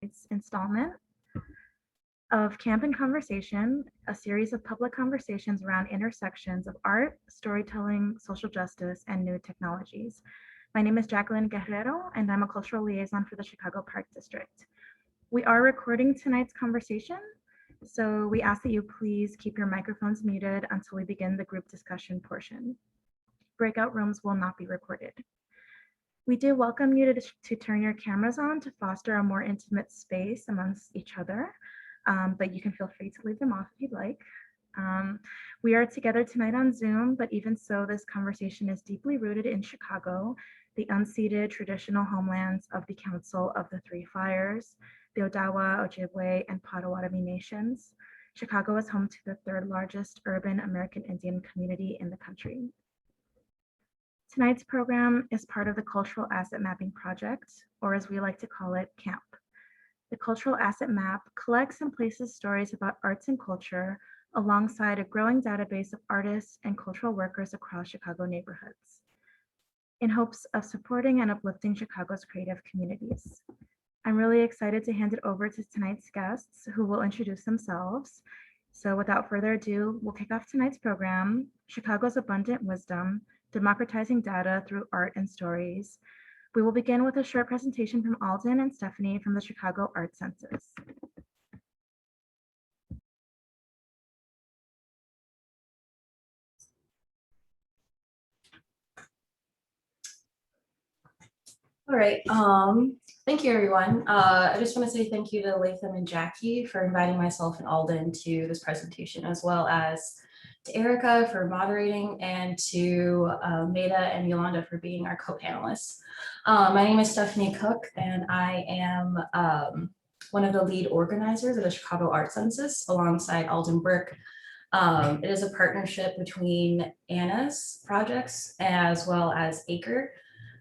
installment of Camp in Conversation, a series of public conversations around intersections of art, storytelling, social justice, and new technologies. My name is Jacqueline Guerrero, and I'm a cultural liaison for the Chicago Park District. We are recording tonight's conversation, so we ask that you please keep your microphones muted until we begin the group discussion portion. Breakout rooms will not be recorded. We do welcome you to turn your cameras on to foster a more intimate space amongst each other, but you can feel free to leave them off if you'd like. We are together tonight on Zoom, but even so, this conversation is deeply rooted in Chicago, the unceded traditional homelands of the Council of the Three Fires, the Odawa, Ojibwe, and Potawatomi nations. Chicago is home to the third largest urban American Indian community in the country. Tonight's program is part of the Cultural Asset Mapping Project, or as we like to call it, CAMP. The Cultural Asset Map collects and places stories about arts and culture alongside a growing database of artists and cultural workers across Chicago neighborhoods, in hopes of supporting and uplifting Chicago's creative communities. I'm really excited to hand it over to tonight's guests, who will introduce themselves. So without further ado, we'll kick off tonight's program, Chicago's Abundant Wisdom, Democratizing Data Through Art and Stories. We will begin with a short presentation from Alden and Stephanie from the Chicago Arts Census. All right, thank you everyone. I just want to say thank you to Latham and Jackie for inviting myself and Alden to this presentation, as well as to Erica for moderating, and to Meida and Yolanda for being our co-panelists. My name is Stephanie Koch, and I am one of the lead organizers of the Chicago Arts Census alongside Alden Burke. It is a partnership between Anna's projects as well as Acre.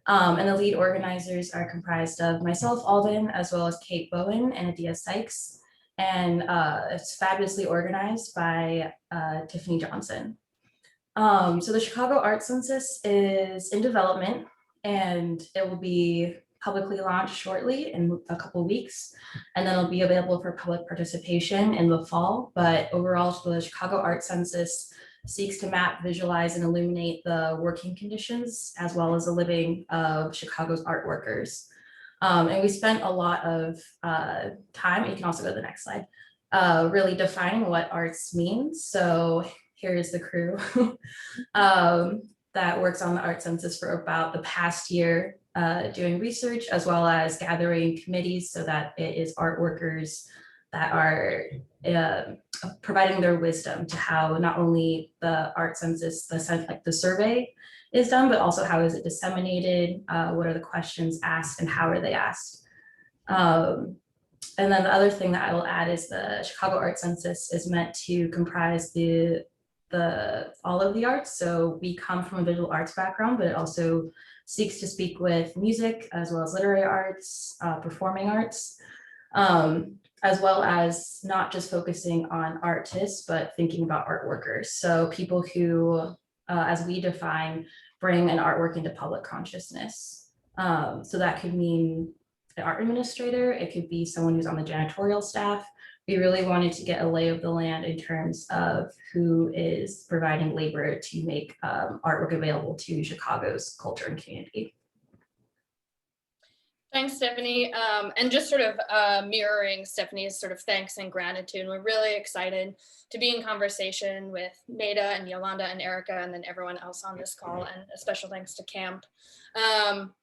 And the lead organizers are comprised of myself, Alden, as well as Kate Bowen and Adia Sykes. And it's fabulously organized by Tiffany Johnson. So the Chicago Arts Census is in development, and it will be publicly launched shortly in a couple of weeks, and then it'll be available for public participation in the fall. But overall, the Chicago Arts Census seeks to map, visualize, and illuminate the working conditions as well as the living of Chicago's art workers. And we spent a lot of time, you can also go to the next slide, really defining what arts means. So here's the crew that works on the Art Census for about the past year, doing research as well as gathering committees so that it is art workers that are providing their wisdom to how not only the Art Census, the survey is done, but also how is it disseminated, what are the questions asked, and how are they asked. And then the other thing that I will add is the Chicago Art Census is meant to comprise all of the arts. So we come from a visual arts background, but it also seeks to speak with music as well as literary arts, performing arts, as well as not just focusing on artists, but thinking about art workers. So people who, as we define, bring an artwork into public consciousness. So that could mean an art administrator, it could be someone who's on the janitorial staff. We really wanted to get a lay of the land in terms of who is providing labor to make artwork available to Chicago's culture and community. Thanks, Stephanie. And just sort of mirroring Stephanie's sort of thanks and gratitude, we're really excited to be in conversation with Meida and Yolanda and Erica, and then everyone else on this call, and a special thanks to CAMP.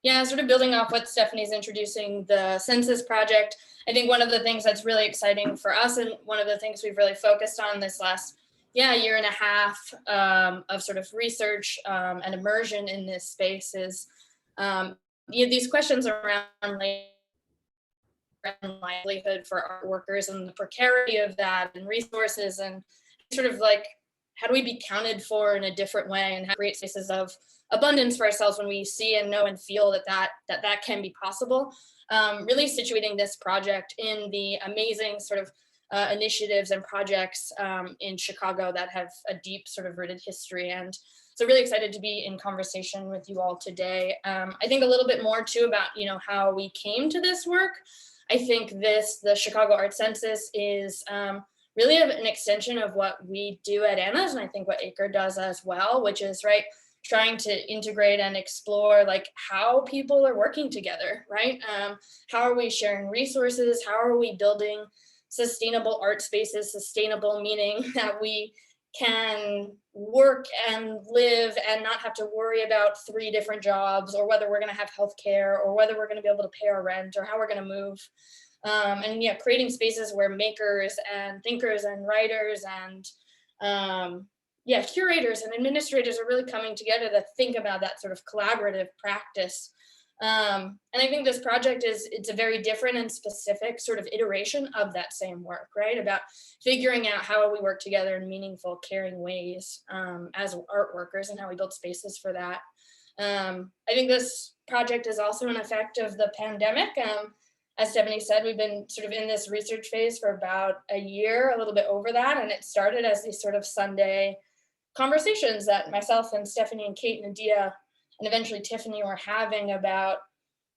Yeah, sort of building off what Stephanie's introducing, the Census Project, I think one of the things that's really exciting for us, and one of the things we've really focused on this last year and a half of sort of research and immersion in this space is these questions around labor and livelihood for art workers and the precarity of that and resources, and sort of like, how do we be counted for in a different way, and how to create spaces of abundance for ourselves when we see and know and feel that can be possible. Really situating this project in the amazing sort of initiatives and projects in Chicago that have a deep sort of rooted history. And so really excited to be in conversation with you all today. I think a little bit more too about, how we came to this work. I think the Chicago Arts Census is really an extension of what we do at Anna's, and I think what Acre does as well, which is trying to integrate and explore like how people are working together, right? How are we sharing resources? How are we building sustainable art spaces, sustainable meaning that we can work and live and not have to worry about 3 different jobs, or whether we're going to have healthcare, or whether we're going to be able to pay our rent, or how we're going to move. And yeah, creating spaces where makers and thinkers and writers and yeah, curators and administrators are really coming together to think about that sort of collaborative practice. And I think this project it's a very different and specific sort of iteration of that same work, right? About figuring out how we work together in meaningful, caring ways as art workers, and how we build spaces for that. I think this project is also an effect of the pandemic. As Stephanie said, we've been sort of in this research phase for about a year, a little bit over that, and it started as these sort of Sunday conversations that myself and Stephanie and Kate and Adia and eventually Tiffany were having about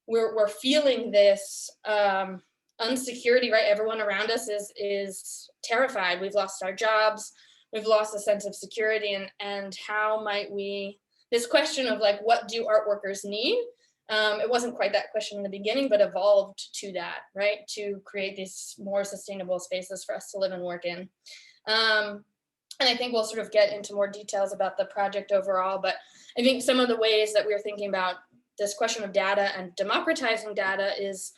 we're feeling this unsecurity, right? Everyone around us is terrified. We've lost our jobs, we've lost a sense of security, and how might we, this question of like, what do art workers need? It wasn't quite that question in the beginning, but evolved to that, right? To create these more sustainable spaces for us to live and work in. And I think we'll sort of get into more details about the project overall, but I think some of the ways that we're thinking about this question of data and democratizing data is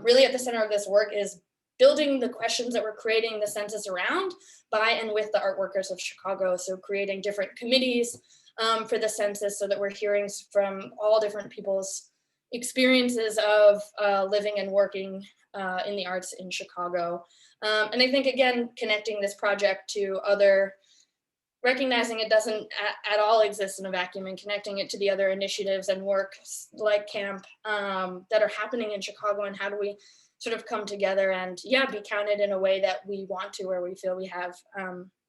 really at the center of this work is building the questions that we're creating the census around by and with the art workers of Chicago. So creating different committees for the census so that we're hearing from all different people's experiences of living and working in the arts in Chicago. And I think, again, connecting this project to other, recognizing it doesn't at all exist in a vacuum, and connecting it to the other initiatives and work like camp that are happening in Chicago, and how do we sort of come together and yeah, be counted in a way that we want to, where we feel we have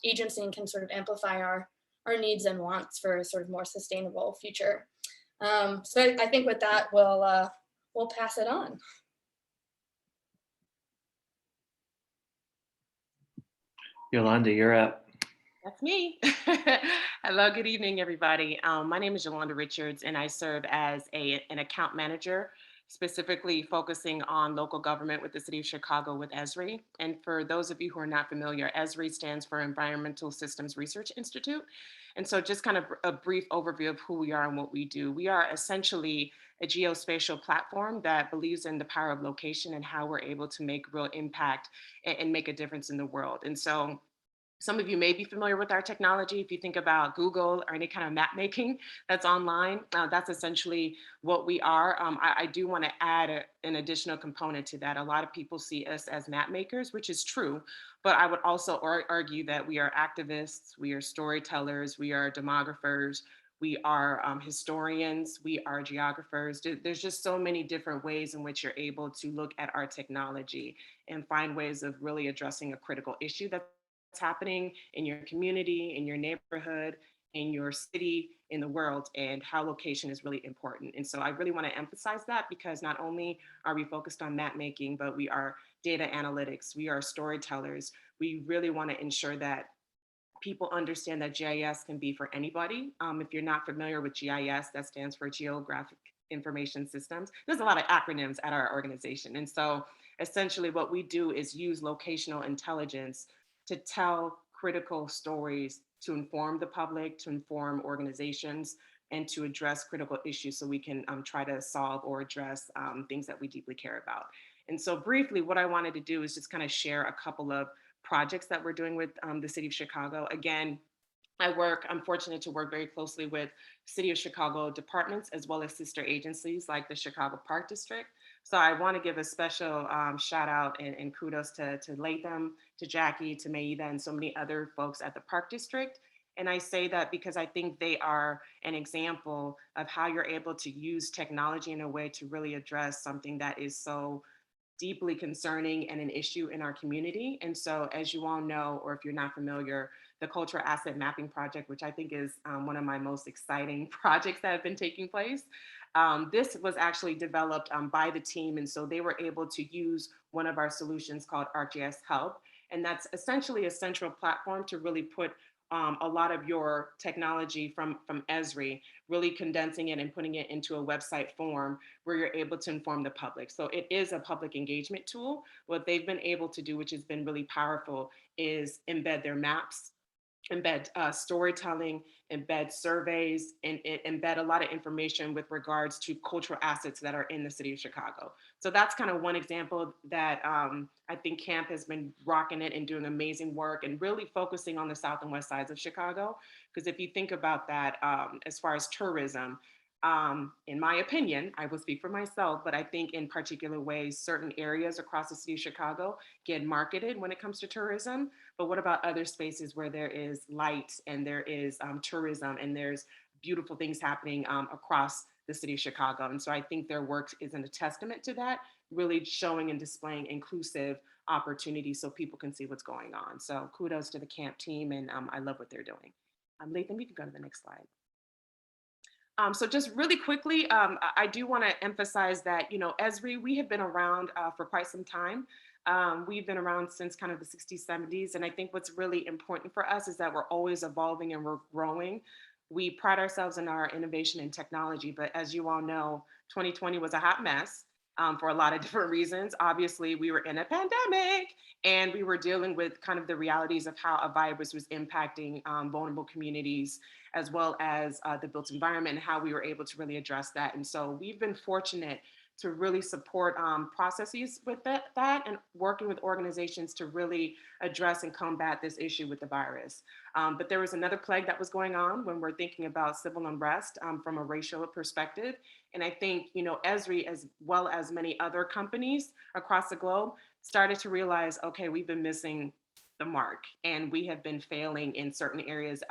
agency and can sort of amplify our needs and wants for a sort of more sustainable future. So I think with that, we'll pass it on. Yolanda, you're up. That's me. Hello, good evening, everybody. My name is Yolanda Richards, and I serve as an account manager, specifically focusing on local government with the City of Chicago with ESRI. And for those of you who are not familiar, ESRI stands for Environmental Systems Research Institute. And so just kind of a brief overview of who we are and what we do. We are essentially a geospatial platform that believes in the power of location and how we're able to make real impact and make a difference in the world. And so some of you may be familiar with our technology. If you think about Google or any kind of map making that's online, that's essentially what we are. I do want to add an additional component to that. A lot of people see us as map makers, which is true, but I would also argue that we are activists, we are storytellers, we are demographers, we are historians, we are geographers. There's just so many different ways in which you're able to look at our technology and find ways of really addressing a critical issue that's happening in your community, in your neighborhood, in your city, in the world, and how location is really important. And so I really want to emphasize that, because not only are we focused on map making, but we are data analytics, we are storytellers. We really want to ensure that people understand that GIS can be for anybody. If you're not familiar with GIS, that stands for Geographic Information Systems. There's a lot of acronyms at our organization. And so essentially what we do is use locational intelligence to tell critical stories, to inform the public, to inform organizations, and to address critical issues so we can try to solve or address things that we deeply care about. And so briefly, what I wanted to do is just kind of share a couple of projects that we're doing with the City of Chicago. Again, I'm fortunate to work very closely with City of Chicago departments, as well as sister agencies like the Chicago Park District. So I want to give a special shout out and kudos to Latham, to Jackie, to Meida, and so many other folks at the Park District. And I say that because I think they are an example of how you're able to use technology in a way to really address something that is so deeply concerning and an issue in our community. And so, as you all know, or if you're not familiar, the Cultural Asset Mapping Project, which I think is one of my most exciting projects that have been taking place, This was actually developed by the team, and so they were able to use one of our solutions called ArcGIS Help, and that's essentially a central platform to really put a lot of your technology from ESRI, really condensing it and putting it into a website form where you're able to inform the public. So it is a public engagement tool. What they've been able to do, which has been really powerful, is embed their maps, embed storytelling, embed surveys, and embed a lot of information with regards to cultural assets that are in the city of Chicago. So that's kind of one example that I think CAMP has been rocking it and doing amazing work and really focusing on the south and west sides of Chicago. Because if you think about that, as far as tourism, in my opinion, I will speak for myself, but I think in particular ways, certain areas across the city of Chicago get marketed when it comes to tourism. But what about other spaces where there is light and there is tourism and there's beautiful things happening across the city of Chicago? And so I think their work is a testament to that, really showing and displaying inclusive opportunities so people can see what's going on. So kudos to the CAMP team, and I love what they're doing. Latham, you can go to the next slide. So just really quickly, I do want to emphasize that, you know, ESRI, we have been around for quite some time. We've been around since kind of the 60s, 70s. And I think what's really important for us is that we're always evolving and we're growing. We pride ourselves in our innovation and technology, but as you all know, 2020 was a hot mess. For a lot of different reasons. Obviously, we were in a pandemic and we were dealing with kind of the realities of how a virus was impacting vulnerable communities, as well as the built environment, and how we were able to really address that. And so we've been fortunate to really support processes with that and working with organizations to really address and combat this issue with the virus. But there was another plague that was going on when we're thinking about civil unrest from a racial perspective. And I think, you know, ESRI, as well as many other companies across the globe, started to realize, okay, we've been missing the mark and we have been failing in certain areas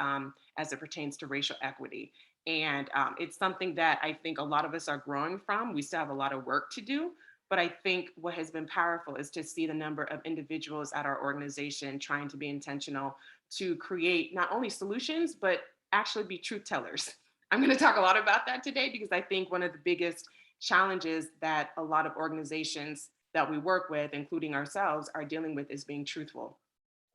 as it pertains to racial equity. And it's something that I think a lot of us are growing from. We still have a lot of work to do. But I think what has been powerful is to see the number of individuals at our organization trying to be intentional to create not only solutions, but actually be truth tellers. I'm going to talk a lot about that today because I think one of the biggest challenges that a lot of organizations that we work with, including ourselves, are dealing with is being truthful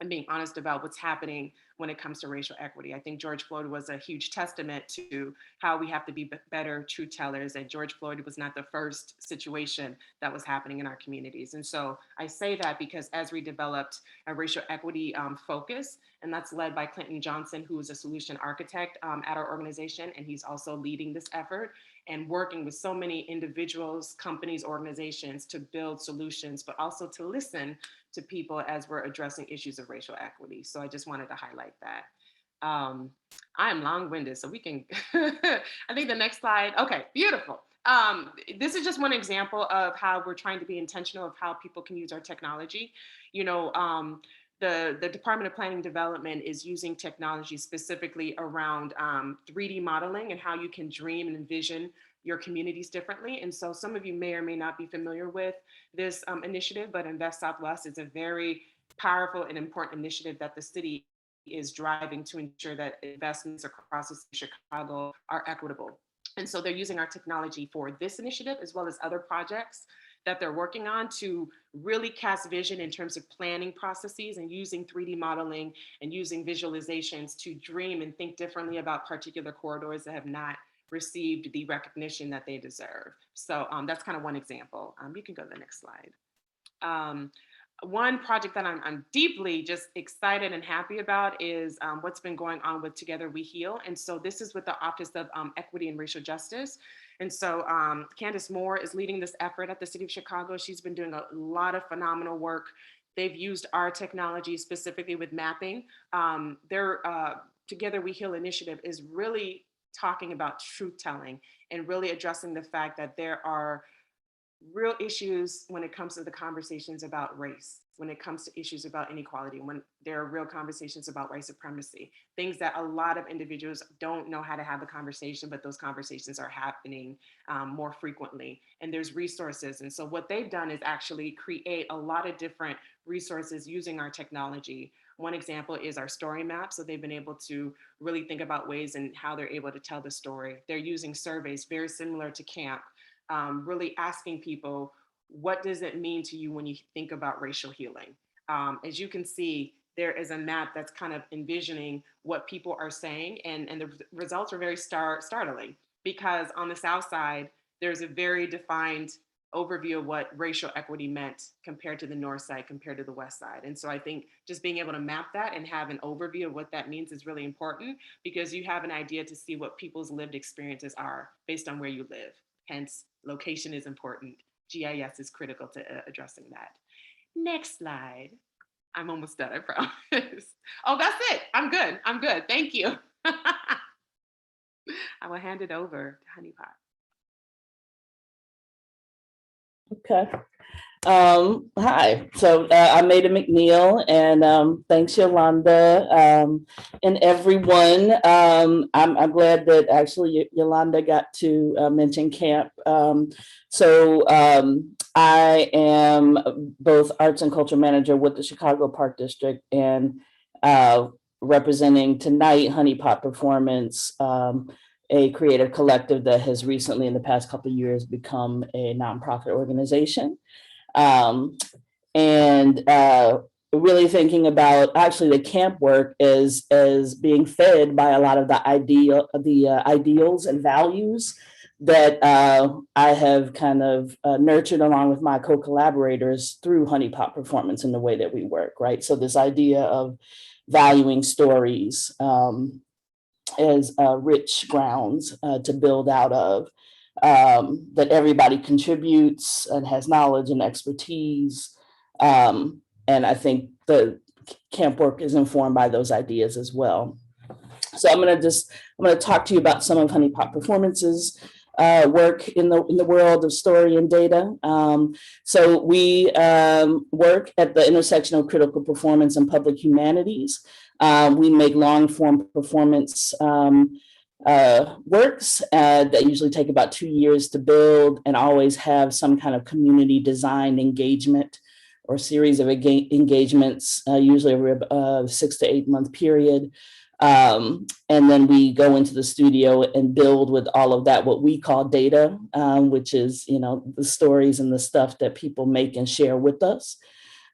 and being honest about what's happening when it comes to racial equity. I think George Floyd was a huge testament to how we have to be better truth tellers. And George Floyd was not the first situation that was happening in our communities. And so I say that because ESRI developed a racial equity focus, and that's led by Clinton Johnson, who is a solution architect at our organization. And he's also leading this effort and working with so many individuals, companies, organizations to build solutions, but also to listen to people as we're addressing issues of racial equity. So I just wanted to highlight that. I am long-winded, so we can, I think the next slide, okay, beautiful. This is just one example of how we're trying to be intentional of how people can use our technology. You know, the Department of Planning and Development is using technology specifically around 3D modeling and how you can dream and envision your communities differently. And so some of you may or may not be familiar with this initiative, but Invest Southwest is a very powerful and important initiative that the city is driving to ensure that investments across the city of Chicago are equitable. And so they're using our technology for this initiative as well as other projects that they're working on to really cast vision in terms of planning processes and using 3D modeling and using visualizations to dream and think differently about particular corridors that have not received the recognition that they deserve. So that's kind of one example. You can go to the next slide. One project that I'm deeply just excited and happy about is what's been going on with Together We Heal. And so this is with the Office of Equity and Racial Justice. And so Candace Moore is leading this effort at the City of Chicago. She's been doing a lot of phenomenal work. They've used our technology specifically with mapping. Their Together We Heal initiative is really talking about truth telling and really addressing the fact that there are real issues when it comes to the conversations about race, when it comes to issues about inequality, when there are real conversations about white supremacy, things that a lot of individuals don't know how to have a conversation, but those conversations are happening more frequently. And there's resources. And so what they've done is actually create a lot of different resources using our technology. One example is our story map. So they've been able to really think about ways and how they're able to tell the story. They're using surveys very similar to CAMP, really asking people, what does it mean to you when you think about racial healing? As you can see, there is a map that's kind of envisioning what people are saying, and the results are very startling, because on the South Side, there's a very defined overview of what racial equity meant compared to the North Side, compared to the West Side. And so I think just being able to map that and have an overview of what that means is really important, because you have an idea to see what people's lived experiences are based on where you live. Hence, location is important. GIS is critical to addressing that. Next slide. I'm almost done, I promise. Oh, that's it. I'm good. I'm good. Thank you. I will hand it over to Honeypot. Okay. Hi, so I'm Meida McNeal, and thanks Yolanda and everyone. I'm glad that actually Yolanda got to mention camp. I am both arts and culture manager with the Chicago Park District, and representing tonight Honeypot Performance, a creative collective that has recently in the past couple of years become a nonprofit organization. Really thinking about actually the camp work as being fed by a lot of the ideals and values that I have kind of nurtured along with my co-collaborators through Honeypot Performance in the way that we work, right? So this idea of valuing stories as rich grounds to build out of, that everybody contributes and has knowledge and expertise. And I think the camp work is informed by those ideas as well. So I'm going to talk to you about some of Honeypot Performance's work in the world of story and data. So we work at the intersection of critical performance and public humanities. We make long form performance works that usually take about 2 years to build, and always have some kind of community designed engagement or series of engagements, usually over a 6 to 8 month period. And then we go into the studio and build with all of that, what we call data, which is, the stories and the stuff that people make and share with us.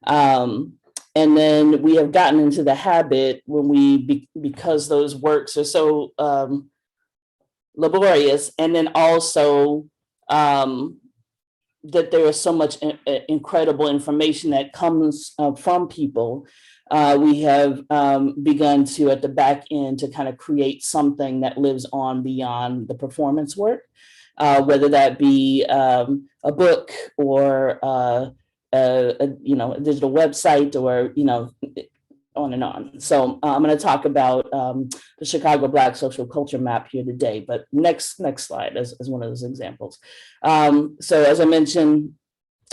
And then we have gotten into the habit when because those works are so laborious, and then also that there is so much incredible information that comes from people. We have begun to, at the back end, to kind of create something that lives on beyond the performance work, whether that be a book or a digital website, or on and on. So I'm going to talk about the Chicago Black social culture map here today, but next slide as one of those examples. So as I mentioned,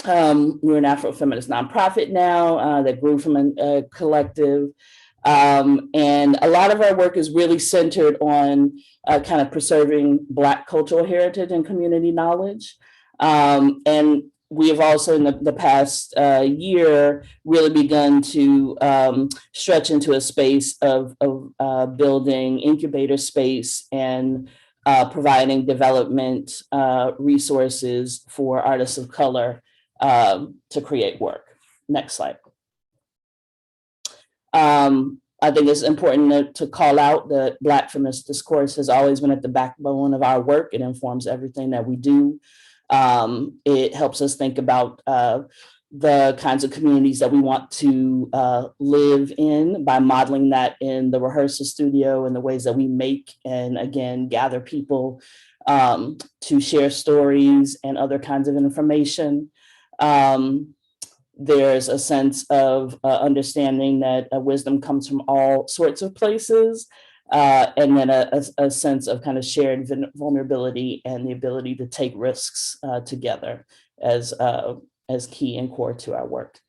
we're an Afro-feminist nonprofit now that grew from a collective. And a lot of our work is really centered on kind of preserving Black cultural heritage and community knowledge. And we have also in the past year really begun to stretch into a space of building incubator space and providing development resources for artists of color to create work. Next slide. I think it's important to call out that Black feminist discourse has always been at the backbone of our work. It informs everything that we do. It helps us think about the kinds of communities that we want to live in by modeling that in the rehearsal studio and the ways that we make and, again, gather people to share stories and other kinds of information. There's a sense of understanding that wisdom comes from all sorts of places. And then a sense of kind of shared vulnerability and the ability to take risks together. as key and core to our work.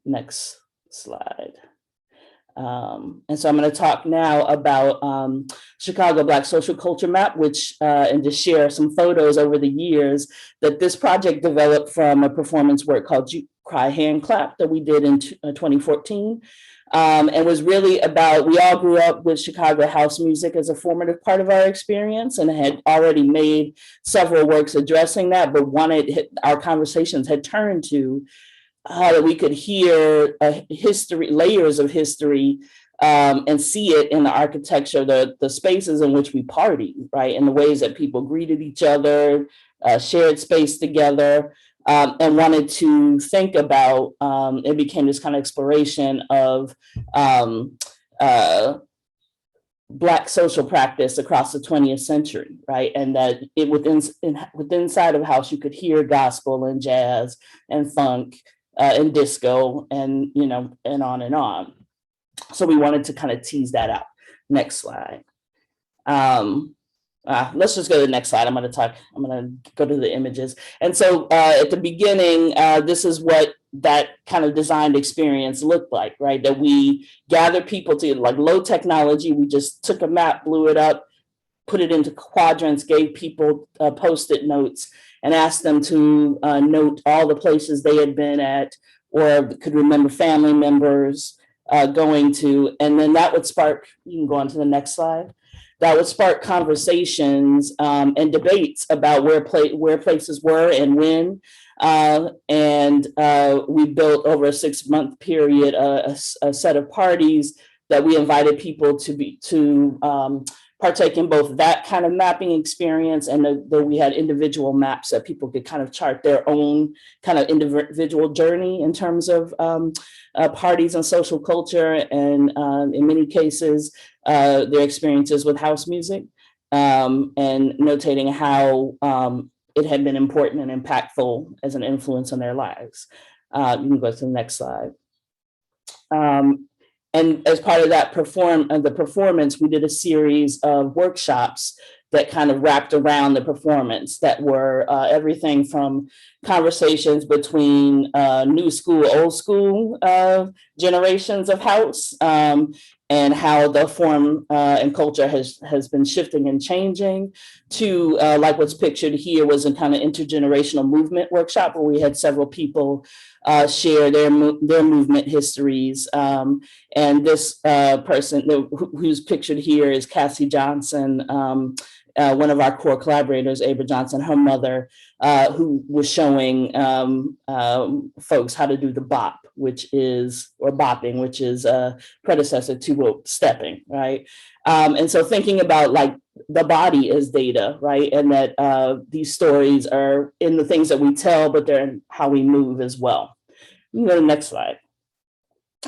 Next slide. And so I'm going to talk now about Chicago Black Social Culture Map, which, and just share some photos over the years that this project developed from a performance work called Cry Hand Clap that we did in 2014. And was really about, we all grew up with Chicago house music as a formative part of our experience and had already made several works addressing that, but our conversations had turned to how that we could hear history, layers of history, and see it in the architecture, the spaces in which we party, right? In the ways that people greeted each other, shared space together, and wanted to think about, it became this kind of exploration of Black social practice across the 20th century, right? And that it within inside of house, you could hear gospel and jazz and funk, and disco, and and on and on. So we wanted to kind of tease that out. Next slide. Let's just go to the next slide. I'm going to go to the images. And so at the beginning, this is what that kind of designed experience looked like, right? That we gathered people to, like, low technology. We just took a map, blew it up, put it into quadrants, gave people Post-it notes, and asked them to note all the places they had been at or could remember family members going to. And then that would spark, you can go on to the next slide. That would spark conversations and debates about where places were and when. And we built over a 6-month period a set of parties that we invited people to partake in both that kind of mapping experience, and that we had individual maps that people could kind of chart their own kind of individual journey in terms of parties and social culture, and in many cases, their experiences with house music, and notating how it had been important and impactful as an influence on their lives. You can go to the next slide. And as part of that the performance, we did a series of workshops that kind of wrapped around the performance that were everything from conversations between new school, old school generations of house, and how the form and culture has been shifting and changing, to like what's pictured here was a kind of intergenerational movement workshop where we had several people share their movement histories. And this person who's pictured here is Cassie Johnson, one of our core collaborators, Abra Johnson, her mother, who was showing folks how to do the bop, bopping, which is a predecessor to stepping, right? And so thinking about, like, the body as data, right? And that these stories are in the things that we tell, but they're in how we move as well. You can go to the next slide.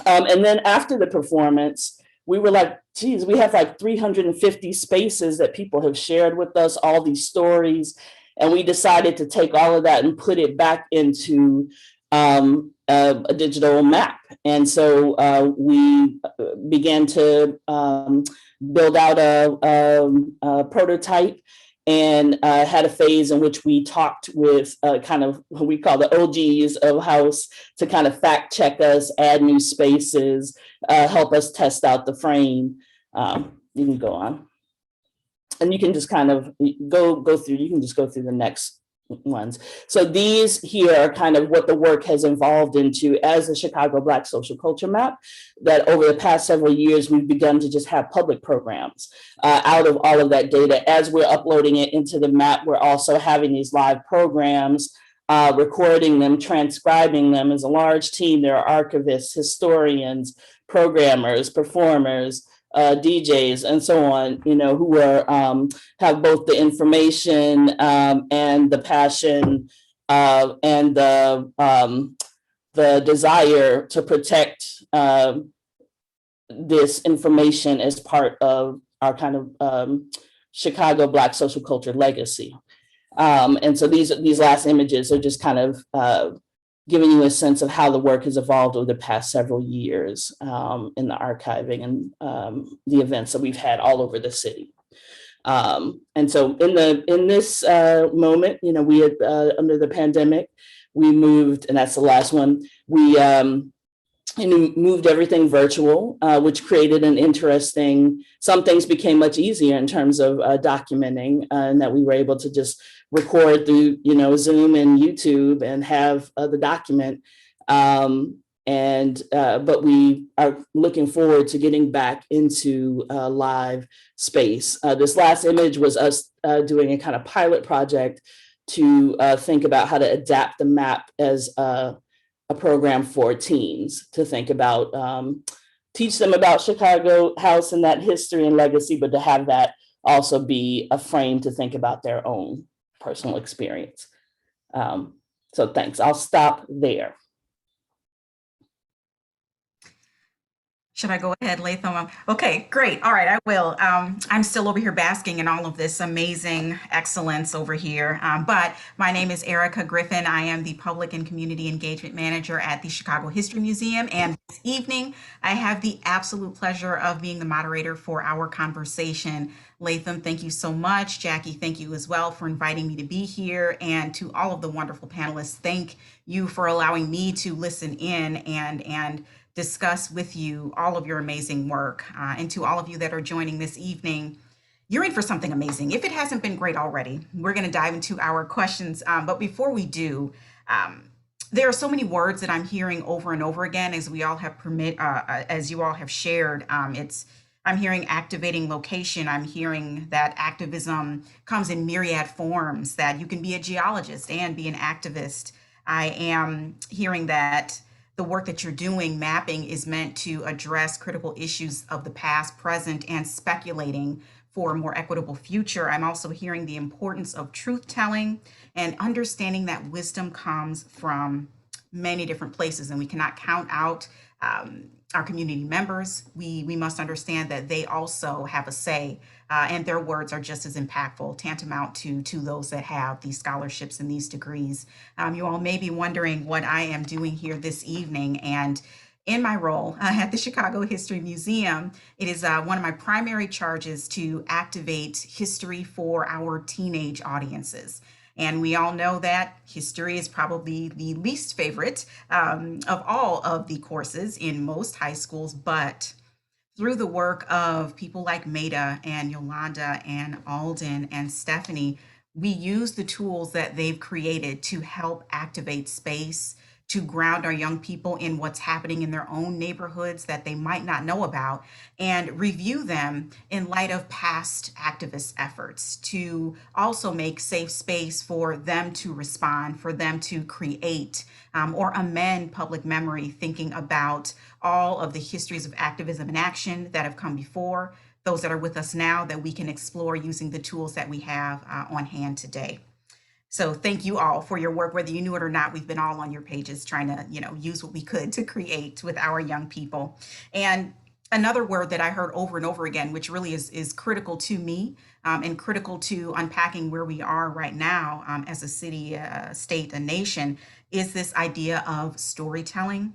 And then after the performance, we were like, geez, we have like 350 spaces that people have shared with us, all these stories. And we decided to take all of that and put it back into a digital map. And so we began to build out a prototype, and had a phase in which we talked with kind of what we call the OGs of house to kind of fact check us, add new spaces, help us test out the frame. You can go on. And you can just kind of go through, you can just go through the next ones. So these here are kind of what the work has evolved into as a Chicago Black social culture map, that over the past several years, we've begun to just have public programs out of all of that data. As we're uploading it into the map, we're also having these live programs, recording them, transcribing them as a large team. There are archivists, historians, programmers, performers, DJs, and so on, who are have both the information and the passion and the desire to protect this information as part of our kind of Chicago Black social culture legacy. And so these last images are just kind of giving you a sense of how the work has evolved over the past several years in the archiving and the events that we've had all over the city. And so in this moment, we had under the pandemic, we moved, and that's the last one, we moved everything virtual, which created some things became much easier in terms of documenting, and that we were able to just record through, Zoom and YouTube and have the document. But we are looking forward to getting back into live space. This last image was us doing a kind of pilot project to think about how to adapt the map as a program for teens, to think about, teach them about Chicago House and that history and legacy, but to have that also be a frame to think about their own personal experience. So thanks, I'll stop there. Should I go ahead, Latham? Okay, great. All right, I will. I'm still over here basking in all of this amazing excellence over here. But my name is Erica Griffin. I am the Public and Community Engagement Manager at the Chicago History Museum. And this evening, I have the absolute pleasure of being the moderator for our conversation. Latham, thank you so much. Jackie, thank you as well for inviting me to be here. And to all of the wonderful panelists, thank you for allowing me to listen in and discuss with you all of your amazing work. And to all of you that are joining this evening, you're in for something amazing. If it hasn't been great already, we're going to dive into our questions. But before we do, there are so many words that I'm hearing over and over again, as we all have as you all have shared. I'm hearing activating location. I'm hearing that activism comes in myriad forms, that you can be a geologist and be an activist. I am hearing that the work that you're doing, mapping, is meant to address critical issues of the past, present, and speculating for a more equitable future. I'm also hearing the importance of truth telling and understanding that wisdom comes from many different places, and we cannot count out our community members. We must understand that they also have a say, and their words are just as impactful, tantamount to those that have these scholarships and these degrees. You all may be wondering what I am doing here this evening, and in my role at the Chicago History Museum, it is one of my primary charges to activate history for our teenage audiences. And we all know that history is probably the least favorite of all of the courses in most high schools, but through the work of people like Meida and Yolanda and Alden and Stephanie, we use the tools that they've created to help activate space, to ground our young people in what's happening in their own neighborhoods that they might not know about, and review them in light of past activist efforts, to also make safe space for them to respond, for them to create or amend public memory, thinking about all of the histories of activism and action that have come before, those that are with us now, that we can explore using the tools that we have on hand today. So thank you all for your work, whether you knew it or not. We've been all on your pages trying to, use what we could to create with our young people. And another word that I heard over and over again, which really is critical to me and critical to unpacking where we are right now as a city, state, a nation, is this idea of storytelling.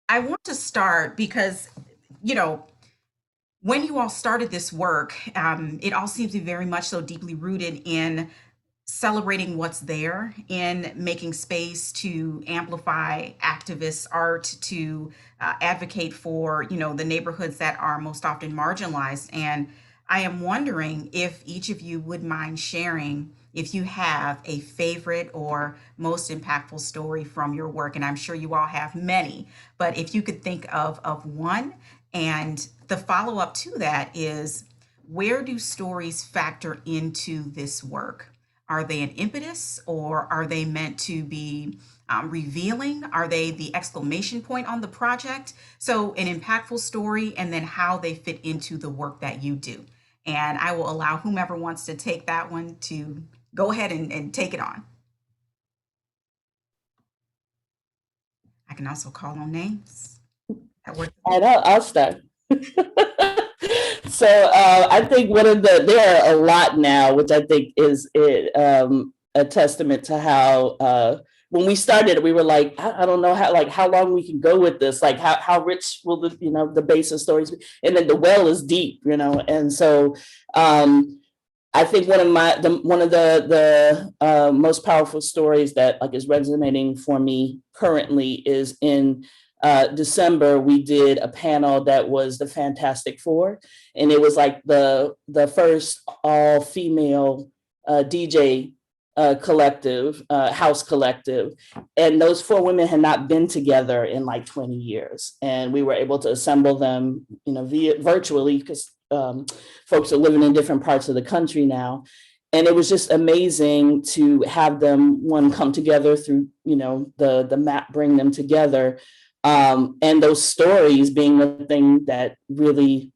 I want to start because, when you all started this work, it all seems to be very much so deeply rooted in celebrating what's there, in making space to amplify activist art, to advocate for, the neighborhoods that are most often marginalized. And I am wondering if each of you would mind sharing if you have a favorite or most impactful story from your work. And I'm sure you all have many, but if you could think of one. And the follow-up to that is, where do stories factor into this work? Are they an impetus, or are they meant to be revealing? Are they the exclamation point on the project? So an impactful story, and then how they fit into the work that you do. And I will allow whomever wants to take that one to go ahead and take it on. I can also call on names. That works. And I'll start. So I think there are a lot now, which I think is a testament to how when we started, we were like, I don't know how long we can go with this. Like how rich will the base of stories be? And then the well is deep, And so I think one of the most powerful stories that like is resonating for me currently is in December, we did a panel that was the Fantastic Four, and it was like the first all female DJ collective, house collective. And those four women had not been together in like 20 years. And we were able to assemble them, via virtually, because folks are living in different parts of the country now. And it was just amazing to have them, one, come together through, the map, bring them together. And those stories being the thing that really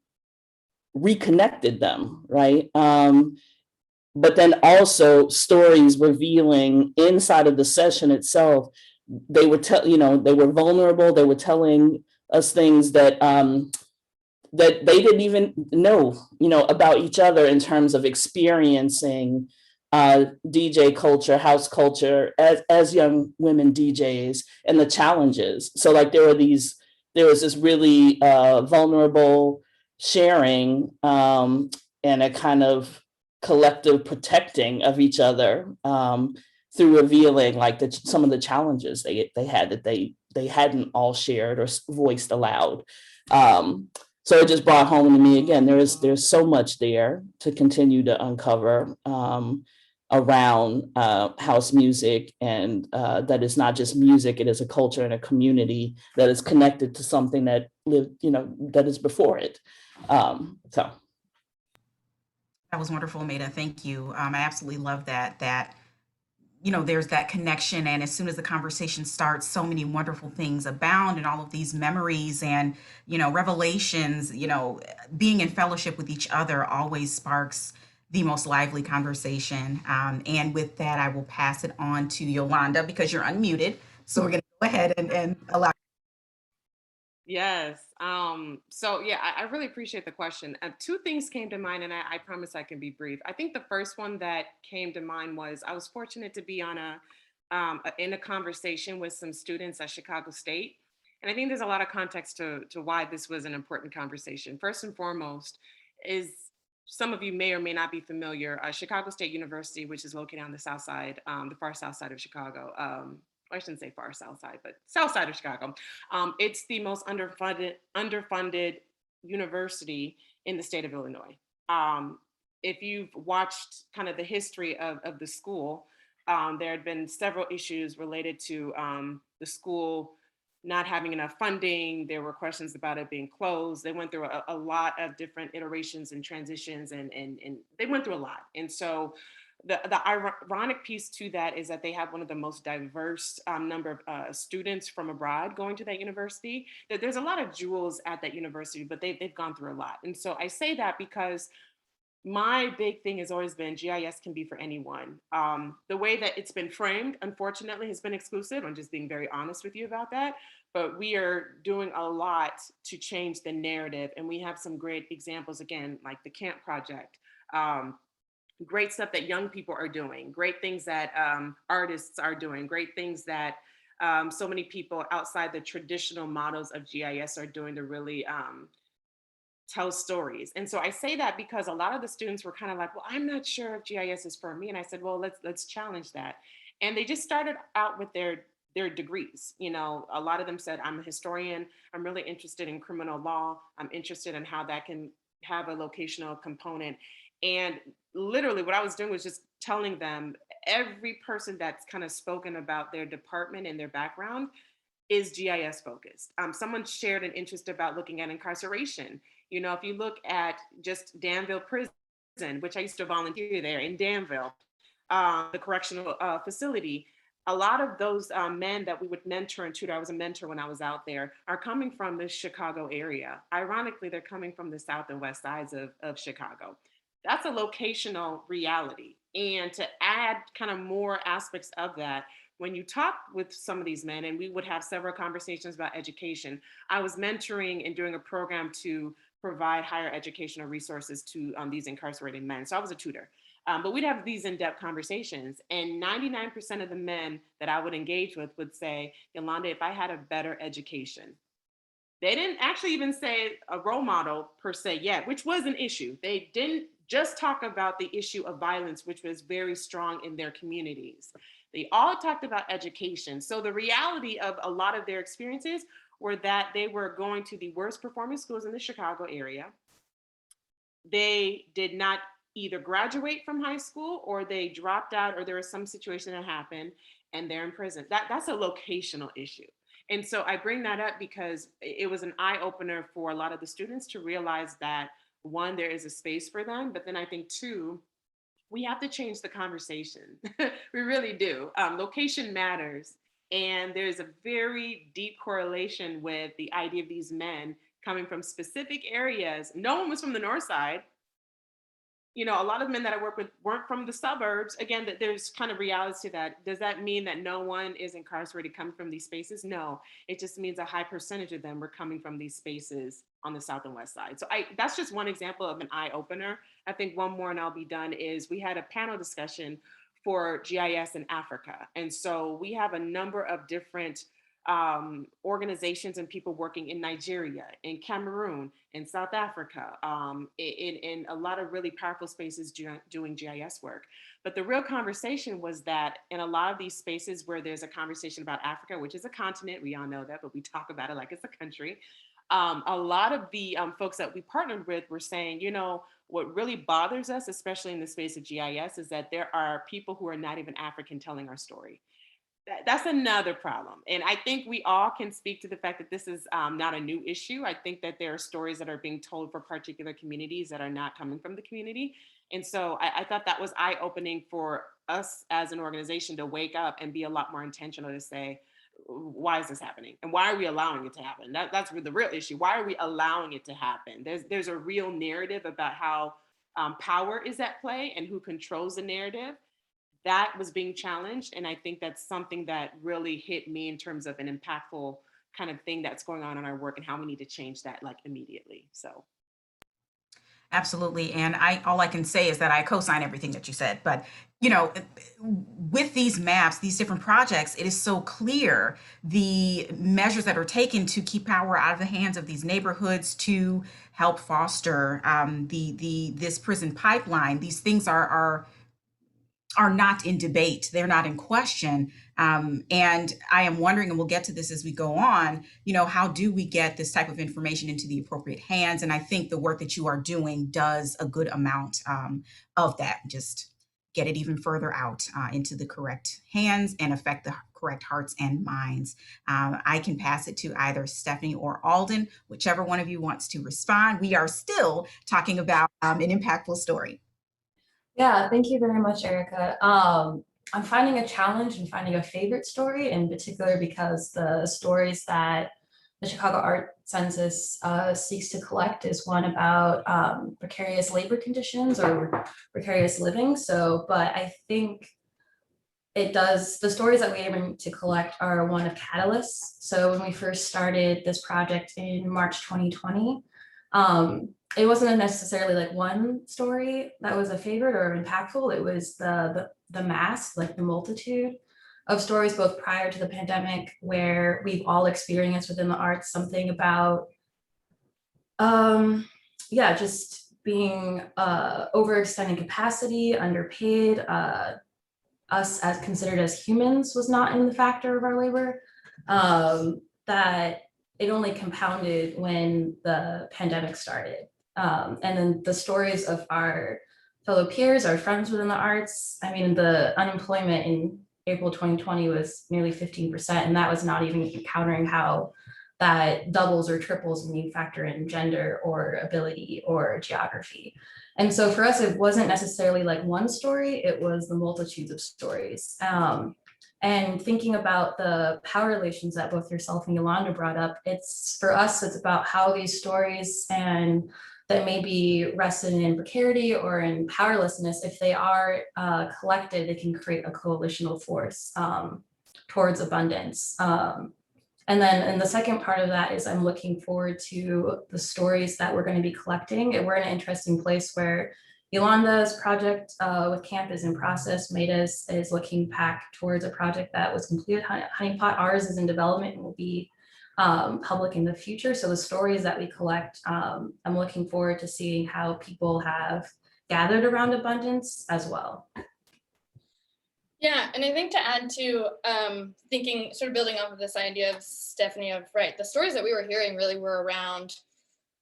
reconnected them, right? But then also stories revealing inside of the session itself, they were they were vulnerable. They were telling us things that that they didn't even know, about each other in terms of experiencing DJ culture, house culture as young women DJs, and the challenges. So like there was this really vulnerable sharing and a kind of collective protecting of each other through revealing like some of the challenges they had that they hadn't all shared or voiced aloud. So it just brought home to me again, there's so much there to continue to uncover around house music, and that is not just music, it is a culture and a community that is connected to something that lived, that is before it. So. That was wonderful, Meida. Thank you. I absolutely love that there's that connection. And as soon as the conversation starts, so many wonderful things abound and all of these memories and, revelations, being in fellowship with each other always sparks the most lively conversation. And with that, I will pass it on to Yolanda because you're unmuted. So we're going to go ahead and allow. Yes. So yeah, I really appreciate the question. Two things came to mind, and I promise I can be brief. I think the first one that came to mind was I was fortunate to be on in a conversation with some students at Chicago State. And I think there's a lot of context to why this was an important conversation. First and foremost is some of you may or may not be familiar, Chicago State University, which is located on the south side, the far south side of Chicago. I shouldn't say far south side, but south side of Chicago. It's the most underfunded university in the state of Illinois. If you've watched kind of the history of the school, there had been several issues related to the school not having enough funding. There were questions about it being closed. They went through a lot of different iterations and transitions, and they went through a lot. And so the ironic piece to that is that they have one of the most diverse number of students from abroad going to that university. There's a lot of jewels at that university, but they've gone through a lot. And so I say that because my big thing has always been GIS can be for anyone. The way that it's been framed, unfortunately, has been exclusive. I'm just being very honest with you about that. But we are doing a lot to change the narrative. And we have some great examples, again, like the Camp Project. Great stuff that young people are doing, great things that artists are doing, great things that so many people outside the traditional models of GIS are doing to really tell stories. And so I say that because a lot of the students were kind of like, well, I'm not sure if GIS is for me. And I said, well, let's challenge that. And they just started out with their degrees. A lot of them said, I'm a historian. I'm really interested in criminal law. I'm interested in how that can have a locational component. And literally what I was doing was just telling them every person that's kind of spoken about their department and their background is GIS focused. Someone shared an interest about looking at incarceration. If you look at just Danville Prison, which I used to volunteer there in Danville, the correctional facility, a lot of those men that we would mentor and tutor, I was a mentor when I was out there, are coming from the Chicago area. Ironically, they're coming from the south and west sides of Chicago. That's a locational reality. And to add kind of more aspects of that, when you talk with some of these men, and we would have several conversations about education, I was mentoring and doing a program to provide higher educational resources to these incarcerated men. So I was a tutor. But we'd have these in-depth conversations, and 99% of the men that I would engage with would say, Yolanda, if I had a better education. They didn't actually even say a role model per se yet, which was an issue. They didn't just talk about the issue of violence, which was very strong in their communities. They all talked about education. So the reality of a lot of their experiences were that they were going to the worst performing schools in the Chicago area. They did not either graduate from high school, or they dropped out, or there was some situation that happened and they're in prison. That's a locational issue. And so I bring that up because it was an eye opener for a lot of the students to realize that, one, there is a space for them, but then I think two, we have to change the conversation. We really do. Location matters. And there's a very deep correlation with the idea of these men coming from specific areas. No one was from the North Side. You know, a lot of men that I work with weren't from the suburbs. Again, that there's kind of reality to that. Does that mean that no one is incarcerated coming from these spaces? No, it just means a high percentage of them were coming from these spaces on the South and West Side. So that's just one example of an eye opener. I think one more and I'll be done is we had a panel discussion for GIS in Africa. And so we have a number of different organizations and people working in Nigeria, in Cameroon, in South Africa, in a lot of really powerful spaces doing GIS work. But the real conversation was that in a lot of these spaces where there's a conversation about Africa, which is a continent, we all know that, but we talk about it like it's a country. A lot of the folks that we partnered with were saying, you know, what really bothers us, especially in the space of GIS, is that there are people who are not even African telling our story. That's another problem. And I think we all can speak to the fact that this is not a new issue. I think that there are stories that are being told for particular communities that are not coming from the community. And so I thought that was eye-opening for us as an organization to wake up and be a lot more intentional to say, why is this happening? And why are we allowing it to happen? That's the real issue. Why are we allowing it to happen? There's a real narrative about how power is at play and who controls the narrative. That was being challenged. And I think that's something that really hit me in terms of an impactful kind of thing that's going on in our work and how we need to change that like immediately. So. Absolutely. And all I can say is that I co-sign everything that you said. But, you know, with these maps, these different projects, it is so clear the measures that are taken to keep power out of the hands of these neighborhoods, to help foster this prison pipeline. These things are not in debate. They're not in question. And I am wondering, and we'll get to this as we go on, you know, how do we get this type of information into the appropriate hands? And I think the work that you are doing does a good amount of that. Just get it even further out into the correct hands and affect the correct hearts and minds. I can pass it to either Stephanie or Alden, whichever one of you wants to respond. We are still talking about an impactful story. Yeah, thank you very much, Erica. I'm finding a challenge in finding a favorite story, in particular because the stories that the Chicago Arts Census seeks to collect is one about precarious labor conditions or precarious living. But I think the stories that we aim to collect are one of catalysts. So when we first started this project in March 2020, it wasn't necessarily like one story that was a favorite or impactful. It was the mass, like the multitude of stories, both prior to the pandemic, where we've all experienced within the arts something about, just being overextending capacity, underpaid, us as considered as humans was not in the factor of our labor, that it only compounded when the pandemic started. And then the stories of our fellow peers, our friends within the arts. I mean, the unemployment in April 2020 was nearly 15%, and that was not even encountering how that doubles or triples when you factor in gender or ability or geography. And so for us, it wasn't necessarily like one story, it was the multitudes of stories. And thinking about the power relations that both yourself and Yolanda brought up, for us, it's about how these stories and that may be rested in precarity or in powerlessness, if they are collected, it can create a coalitional force towards abundance. And the second part of that is I'm looking forward to the stories that we're going to be collecting. And we're in an interesting place where Yolanda's project with camp is in process. Maida's is looking back towards a project that was completed, Honeypot. Ours is in development and will be public in the future. So the stories that we collect, I'm looking forward to seeing how people have gathered around abundance as well. Yeah, and I think to add to thinking, sort of building off of this idea of Stephanie of, right, the stories that we were hearing really were around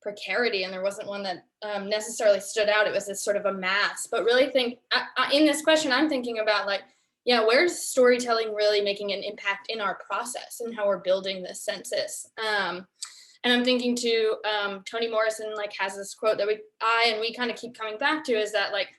precarity, and there wasn't one that necessarily stood out. It was this sort of a mass, but really think in this question, I'm thinking about like, yeah, where's storytelling really making an impact in our process and how we're building this census? And I'm thinking to Toni Morrison, like has this quote that we kind of keep coming back to, is that like,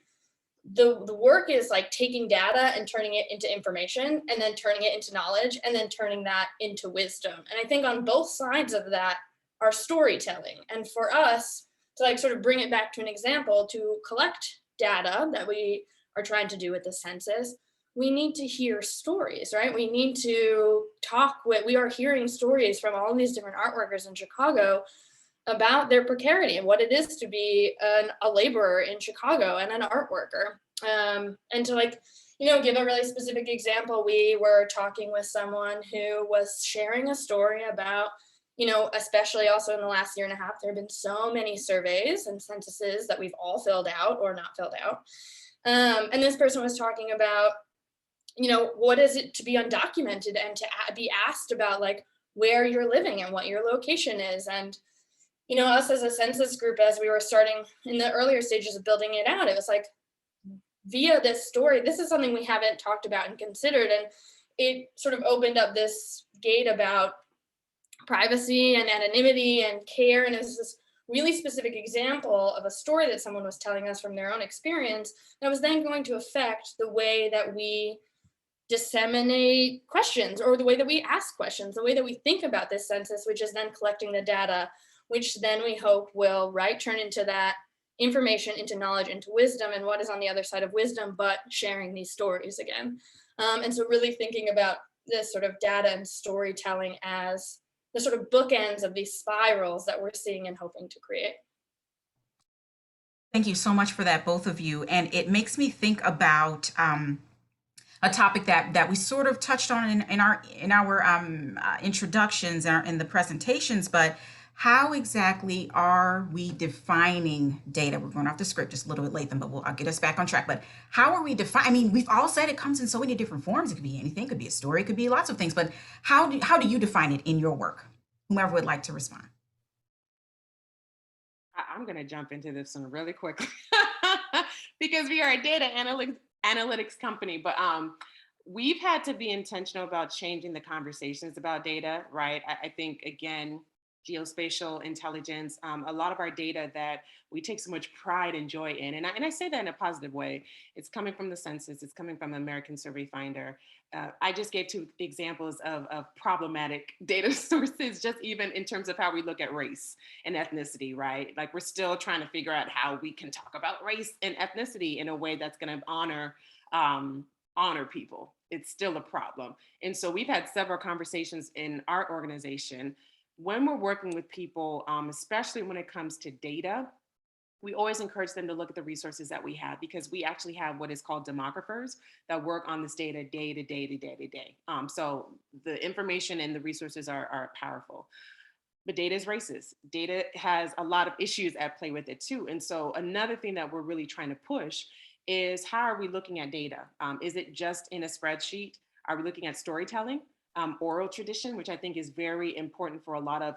the work is like taking data and turning it into information and then turning it into knowledge and then turning that into wisdom. And I think on both sides of that are storytelling. And for us to like sort of bring it back to an example, to collect data that we are trying to do with the census, we need to hear stories, right? We need to we are hearing stories from all these different art workers in Chicago about their precarity and what it is to be a laborer in Chicago and an art worker. And to like, give a really specific example, we were talking with someone who was sharing a story about, especially also in the last year and a half, there have been so many surveys and censuses that we've all filled out or not filled out. And this person was talking about, what is it to be undocumented and to be asked about like where you're living and what your location is. And us as a census group, as we were starting in the earlier stages of building it out, it was like, via this story, this is something we haven't talked about and considered. And it sort of opened up this gate about privacy and anonymity and care. And it was this really specific example of a story that someone was telling us from their own experience that was then going to affect the way that we disseminate questions, or the way that we ask questions, the way that we think about this census, which is then collecting the data, which then we hope will turn into that information, into knowledge, into wisdom. And what is on the other side of wisdom but sharing these stories again. And so really thinking about this sort of data and storytelling as the sort of bookends of these spirals that we're seeing and hoping to create. Thank you so much for that, both of you. And it makes me think about a topic that we sort of touched on in our introductions and in the presentations, but how exactly are we defining data? We're going off the script just a little bit late, but I'll get us back on track. But how are we defining? I mean, we've all said it comes in so many different forms. It could be anything, it could be a story, it could be lots of things. But how do you define it in your work? Whomever would like to respond. I'm going to jump into this one really quickly because we are a data analytics company, but we've had to be intentional about changing the conversations about data, right? I think, again, geospatial intelligence, a lot of our data that we take so much pride and joy in, and I say that in a positive way. It's coming from the census, it's coming from the American Survey Finder. I just gave two examples of problematic data sources, just even in terms of how we look at race and ethnicity, right? Like we're still trying to figure out how we can talk about race and ethnicity in a way that's going to honor people. It's still a problem. And so we've had several conversations in our organization when we're working with people, especially when it comes to data. We always encourage them to look at the resources that we have, because we actually have what is called demographers that work on this data day to day to day to day. So the information and the resources are powerful. But data is racist. Data has a lot of issues at play with it too. And so another thing that we're really trying to push is, how are we looking at data? Is it just in a spreadsheet? Are we looking at storytelling, oral tradition, which I think is very important for a lot of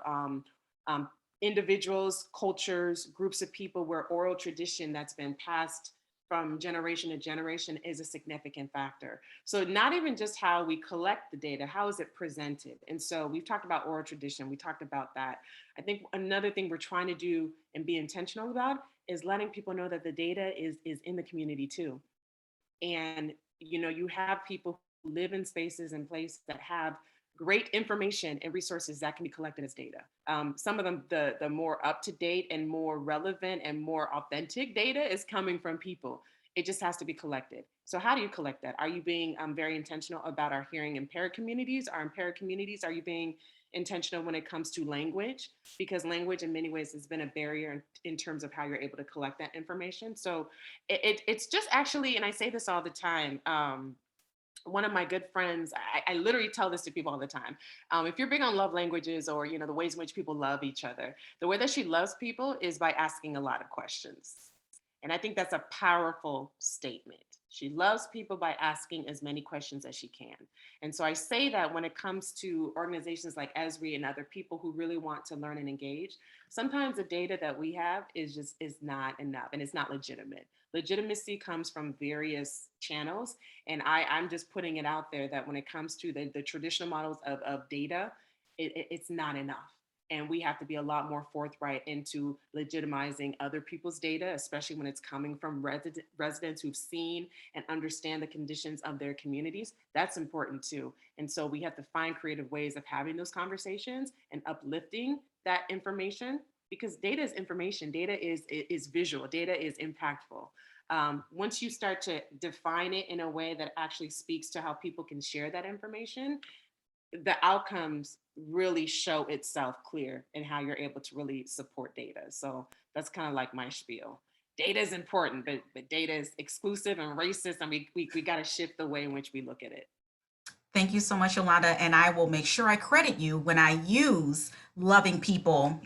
individuals, cultures, groups of people, where oral tradition that's been passed from generation to generation is a significant factor. So not even just how we collect the data, how is it presented? And so we've talked about oral tradition, we talked about that. I think another thing we're trying to do and be intentional about is letting people know that the data is in the community too. And you have people who live in spaces and places that have great information and resources that can be collected as data. Some of them, the more up-to-date and more relevant and more authentic data is coming from people. It just has to be collected. So how do you collect that? Are you being very intentional about our hearing impaired communities? Our impaired communities, are you being intentional when it comes to language, because language in many ways has been a barrier in terms of how you're able to collect that information. So it's just actually, and I say this all the time, one of my good friends, I literally tell this to people all the time. If you're big on love languages, or, you know, the ways in which people love each other, the way that she loves people is by asking a lot of questions. And I think that's a powerful statement. She loves people by asking as many questions as she can. And so I say that when it comes to organizations like ESRI and other people who really want to learn and engage, sometimes the data that we have is not enough, and it's not legitimate. Legitimacy comes from various channels. And I'm just putting it out there that when it comes to the traditional models of data, it's not enough. And we have to be a lot more forthright into legitimizing other people's data, especially when it's coming from residents who've seen and understand the conditions of their communities. That's important too. And so we have to find creative ways of having those conversations and uplifting that information, because data is information. Data is visual. Data is impactful. Once you start to define it in a way that actually speaks to how people can share that information, the outcomes really show itself clear in how you're able to really support data. So that's kind of like my spiel. Data is important, but data is exclusive and racist, and we got to shift the way in which we look at it. Thank you so much, Yolanda. And I will make sure I credit you when I use loving people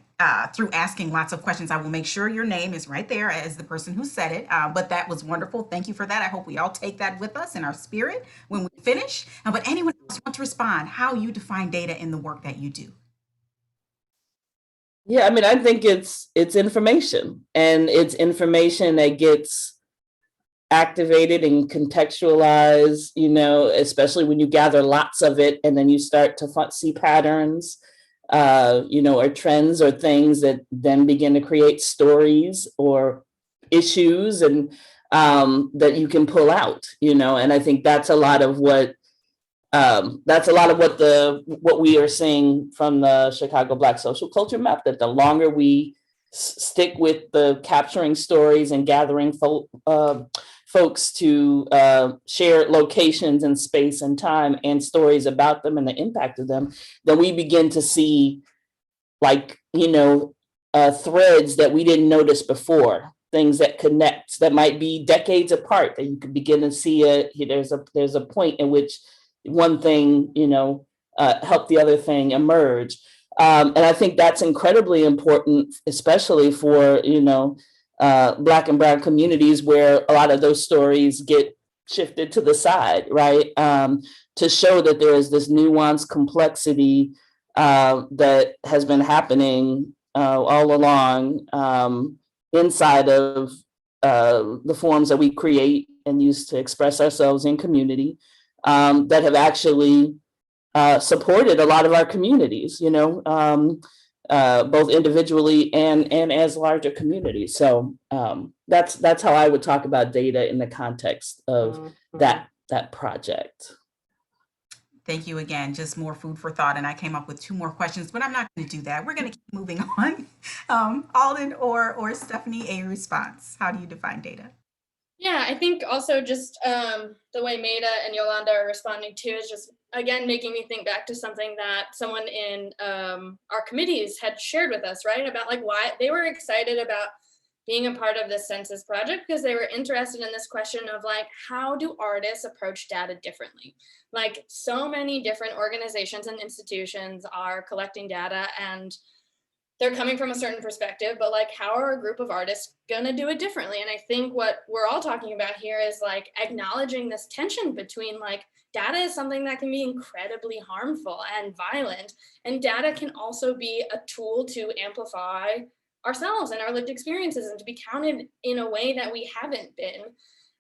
through asking lots of questions. I will make sure your name is right there as the person who said it. But that was wonderful. Thank you for that. I hope we all take that with us in our spirit when we finish. But anyone else want to respond, how you define data in the work that you do? Yeah, I mean, I think it's information, and it's information that gets activated and contextualized, you know, especially when you gather lots of it and then you start to see patterns, you know, or trends or things that then begin to create stories or issues, and that you can pull out, you know. And I think that's a lot of what what we are seeing from the Chicago Black Social Culture Map, that the longer we stick with the capturing stories and gathering folks to share locations and space and time and stories about them and the impact of them, then we begin to see, like, you know, threads that we didn't notice before, things that connect, that might be decades apart, that you could begin to see there's a point in which one thing, you know, helped the other thing emerge. And I think that's incredibly important, especially for, you know, Black and Brown communities, where a lot of those stories get shifted to the side, right? To show that there is this nuanced complexity that has been happening all along inside of the forms that we create and use to express ourselves in community, that have actually supported a lot of our communities, you know, both individually and as larger communities. So that's how I would talk about data in the context of that project. Thank you again. Just more food for thought. And I came up with 2 more questions, but I'm not going to do that. We're going to keep moving on. Alden or Stephanie, a response. How do you define data? Yeah, I think also just the way Meida and Yolanda are responding to is just, again, making me think back to something that someone in our committees had shared with us, right? About like why they were excited about being a part of this census project, because they were interested in this question of like, how do artists approach data differently? Like so many different organizations and institutions are collecting data and they're coming from a certain perspective, but like, how are a group of artists gonna do it differently? And I think what we're all talking about here is like acknowledging this tension between like, data is something that can be incredibly harmful and violent, and data can also be a tool to amplify ourselves and our lived experiences and to be counted in a way that we haven't been.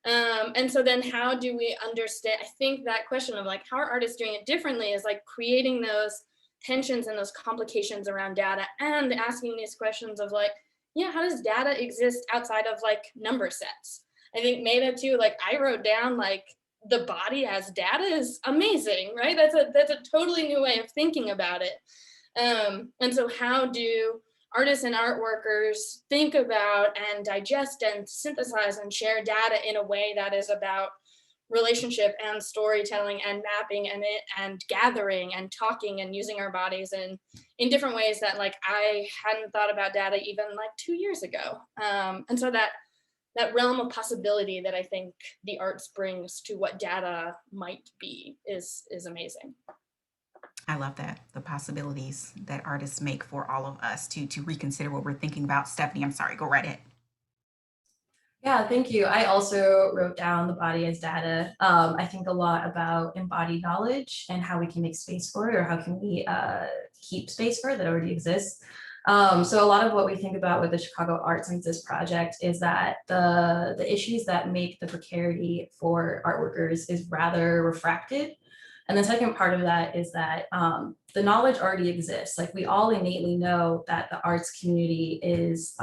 And so then how do we understand? I think that question of like, how are artists doing it differently is like creating those tensions and those complications around data and asking these questions of like, yeah, how does data exist outside of like number sets? I think Meida too, like I wrote down like the body as data is amazing, right? That's a totally new way of thinking about it. And so how do artists and art workers think about and digest and synthesize and share data in a way that is about relationship and storytelling and mapping and gathering and talking and using our bodies in different ways that like I hadn't thought about data even like 2 years ago. And so that realm of possibility that I think the arts brings to what data might be is amazing. I love that, the possibilities that artists make for all of us to reconsider what we're thinking about. Stephanie, I'm sorry, go right ahead. Yeah, thank you. I also wrote down the body as data. I think a lot about embodied knowledge and how we can make space for it, or how can we keep space for it that already exists. So a lot of what we think about with the Chicago Arts Census project is that the issues that make the precarity for art workers is rather refracted. And the second part of that is that the knowledge already exists. Like we all innately know that the arts community is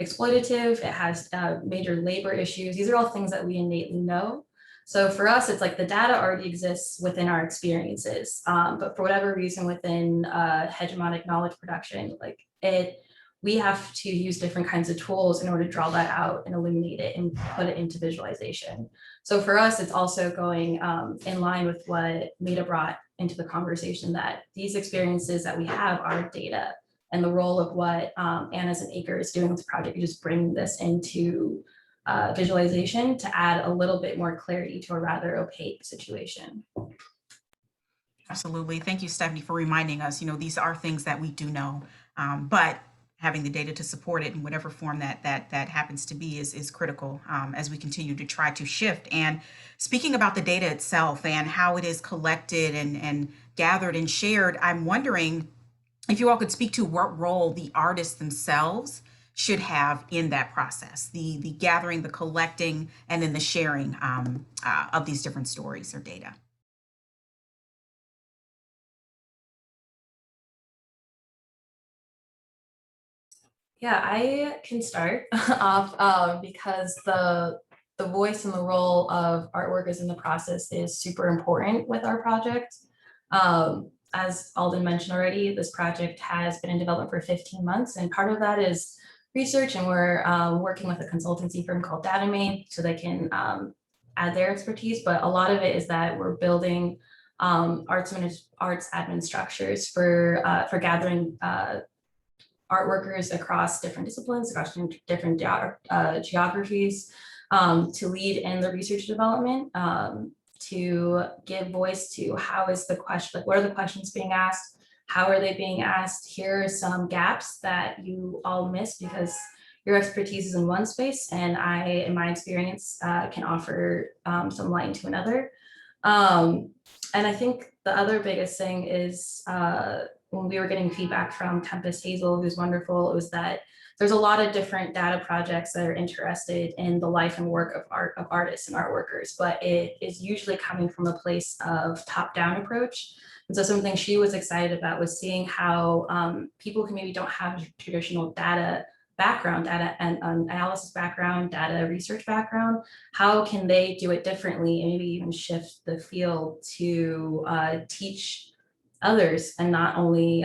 exploitative, it has major labor issues. These are all things that we innately know. So for us, it's like the data already exists within our experiences, but for whatever reason within hegemonic knowledge production, like we have to use different kinds of tools in order to draw that out and illuminate it and put it into visualization. So for us, it's also going in line with what Meida brought into the conversation, that these experiences that we have are data. And the role of what Anna's and Acre is doing with this project, just bringing this into visualization to add a little bit more clarity to a rather opaque situation. Absolutely. Thank you, Stephanie, for reminding us, these are things that we do know, but having the data to support it in whatever form that happens to be is critical as we continue to try to shift. And speaking about the data itself and how it is collected and gathered and shared, I'm wondering if you all could speak to what role the artists themselves should have in that process, the gathering, the collecting, and then the sharing of these different stories or data. Yeah, I can start off because the voice and the role of art workers in the process is super important with our project. As Alden mentioned already, this project has been in development for 15 months, and part of that is research, and we're working with a consultancy firm called DataMain so they can add their expertise, but a lot of it is that we're building arts admin structures for gathering art workers across different disciplines, across different geographies, to lead in the research development, to give voice to how is the question, like what are the questions being asked, how are they being asked, here are some gaps that you all miss because your expertise is in one space and I, in my experience, can offer some light into another. And I think the other biggest thing is when we were getting feedback from Tempest Hazel, who's wonderful, it was that there's a lot of different data projects that are interested in the life and work of artists and art workers, but it is usually coming from a place of top-down approach. And so something she was excited about was seeing how people who maybe don't have a traditional data background, data and analysis background, data research background, how can they do it differently and maybe even shift the field to teach others, and not only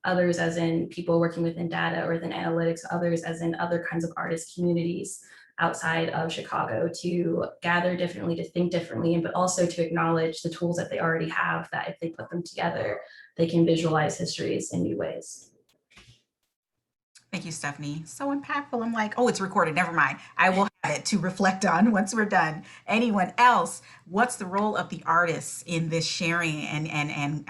others as in people working within data or within analytics, others as in other kinds of artist communities outside of Chicago, to gather differently, to think differently, but also to acknowledge the tools that they already have, that if they put them together, they can visualize histories in new ways. Thank you, Stephanie. So impactful. I'm like, oh, it's recorded. Never mind. I will have it to reflect on once we're done. Anyone else? What's the role of the artists in this sharing and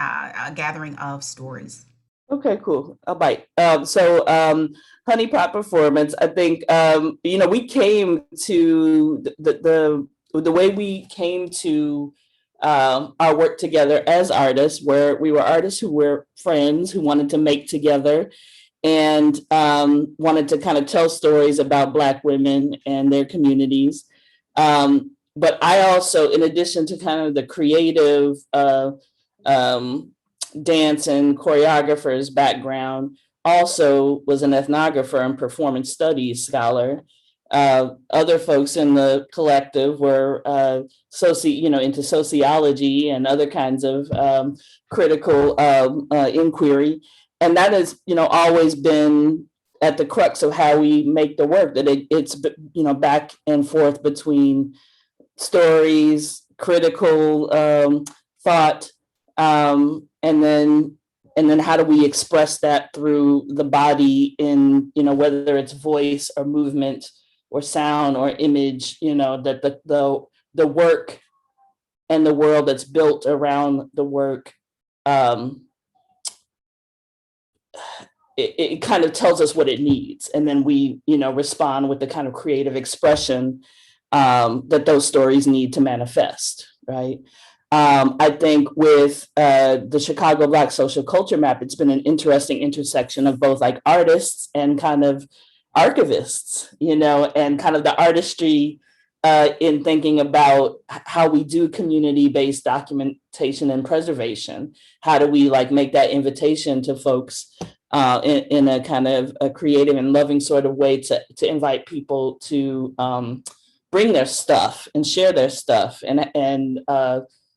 gathering of stories? Okay, cool. I'll bite. Honey Pot Performance, I think, we came to the way we came to our work together as artists, where we were artists who were friends who wanted to make together and wanted to kind of tell stories about Black women and their communities. But I also, in addition to kind of the creative dance and choreographer's background, also was an ethnographer and performance studies scholar. Other folks in the collective were into sociology and other kinds of critical inquiry. And that has, always been at the crux of how we make the work, that it's, back and forth between stories, critical thought, and then how do we express that through the body in, whether it's voice or movement or sound or image, that the work and the world that's built around the work, it kind of tells us what it needs. And then we, respond with the kind of creative expression that those stories need to manifest, right? I think with the Chicago Black Social Culture Map, it's been an interesting intersection of both like artists and kind of archivists, and kind of the artistry in thinking about how we do community-based documentation and preservation. How do we like make that invitation to folks in a kind of a creative and loving sort of way to invite people to bring their stuff and share their stuff and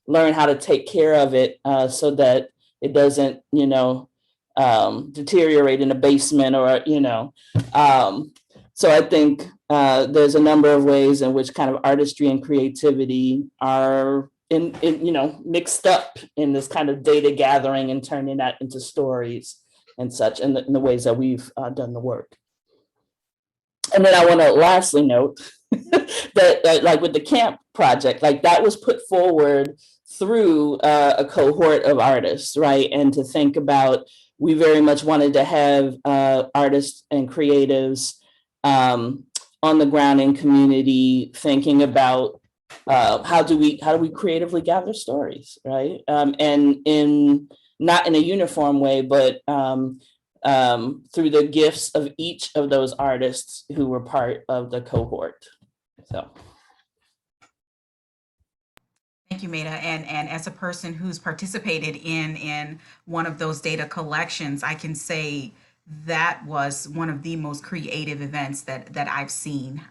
learn how to take care of it so that it doesn't, deteriorate in a basement or, so I think there's a number of ways in which kind of artistry and creativity are mixed up in this kind of data gathering and turning that into stories and such, in the ways that we've done the work. And then I want to lastly note that like with the camp project, like that was put forward through a cohort of artists, right? And to think about, we very much wanted to have artists and creatives on the ground in community, thinking about how do we creatively gather stories, right? And not in a uniform way, but through the gifts of each of those artists who were part of the cohort. So. Thank you, Meida. And as a person who's participated in one of those data collections, I can say that was one of the most creative events that I've seen.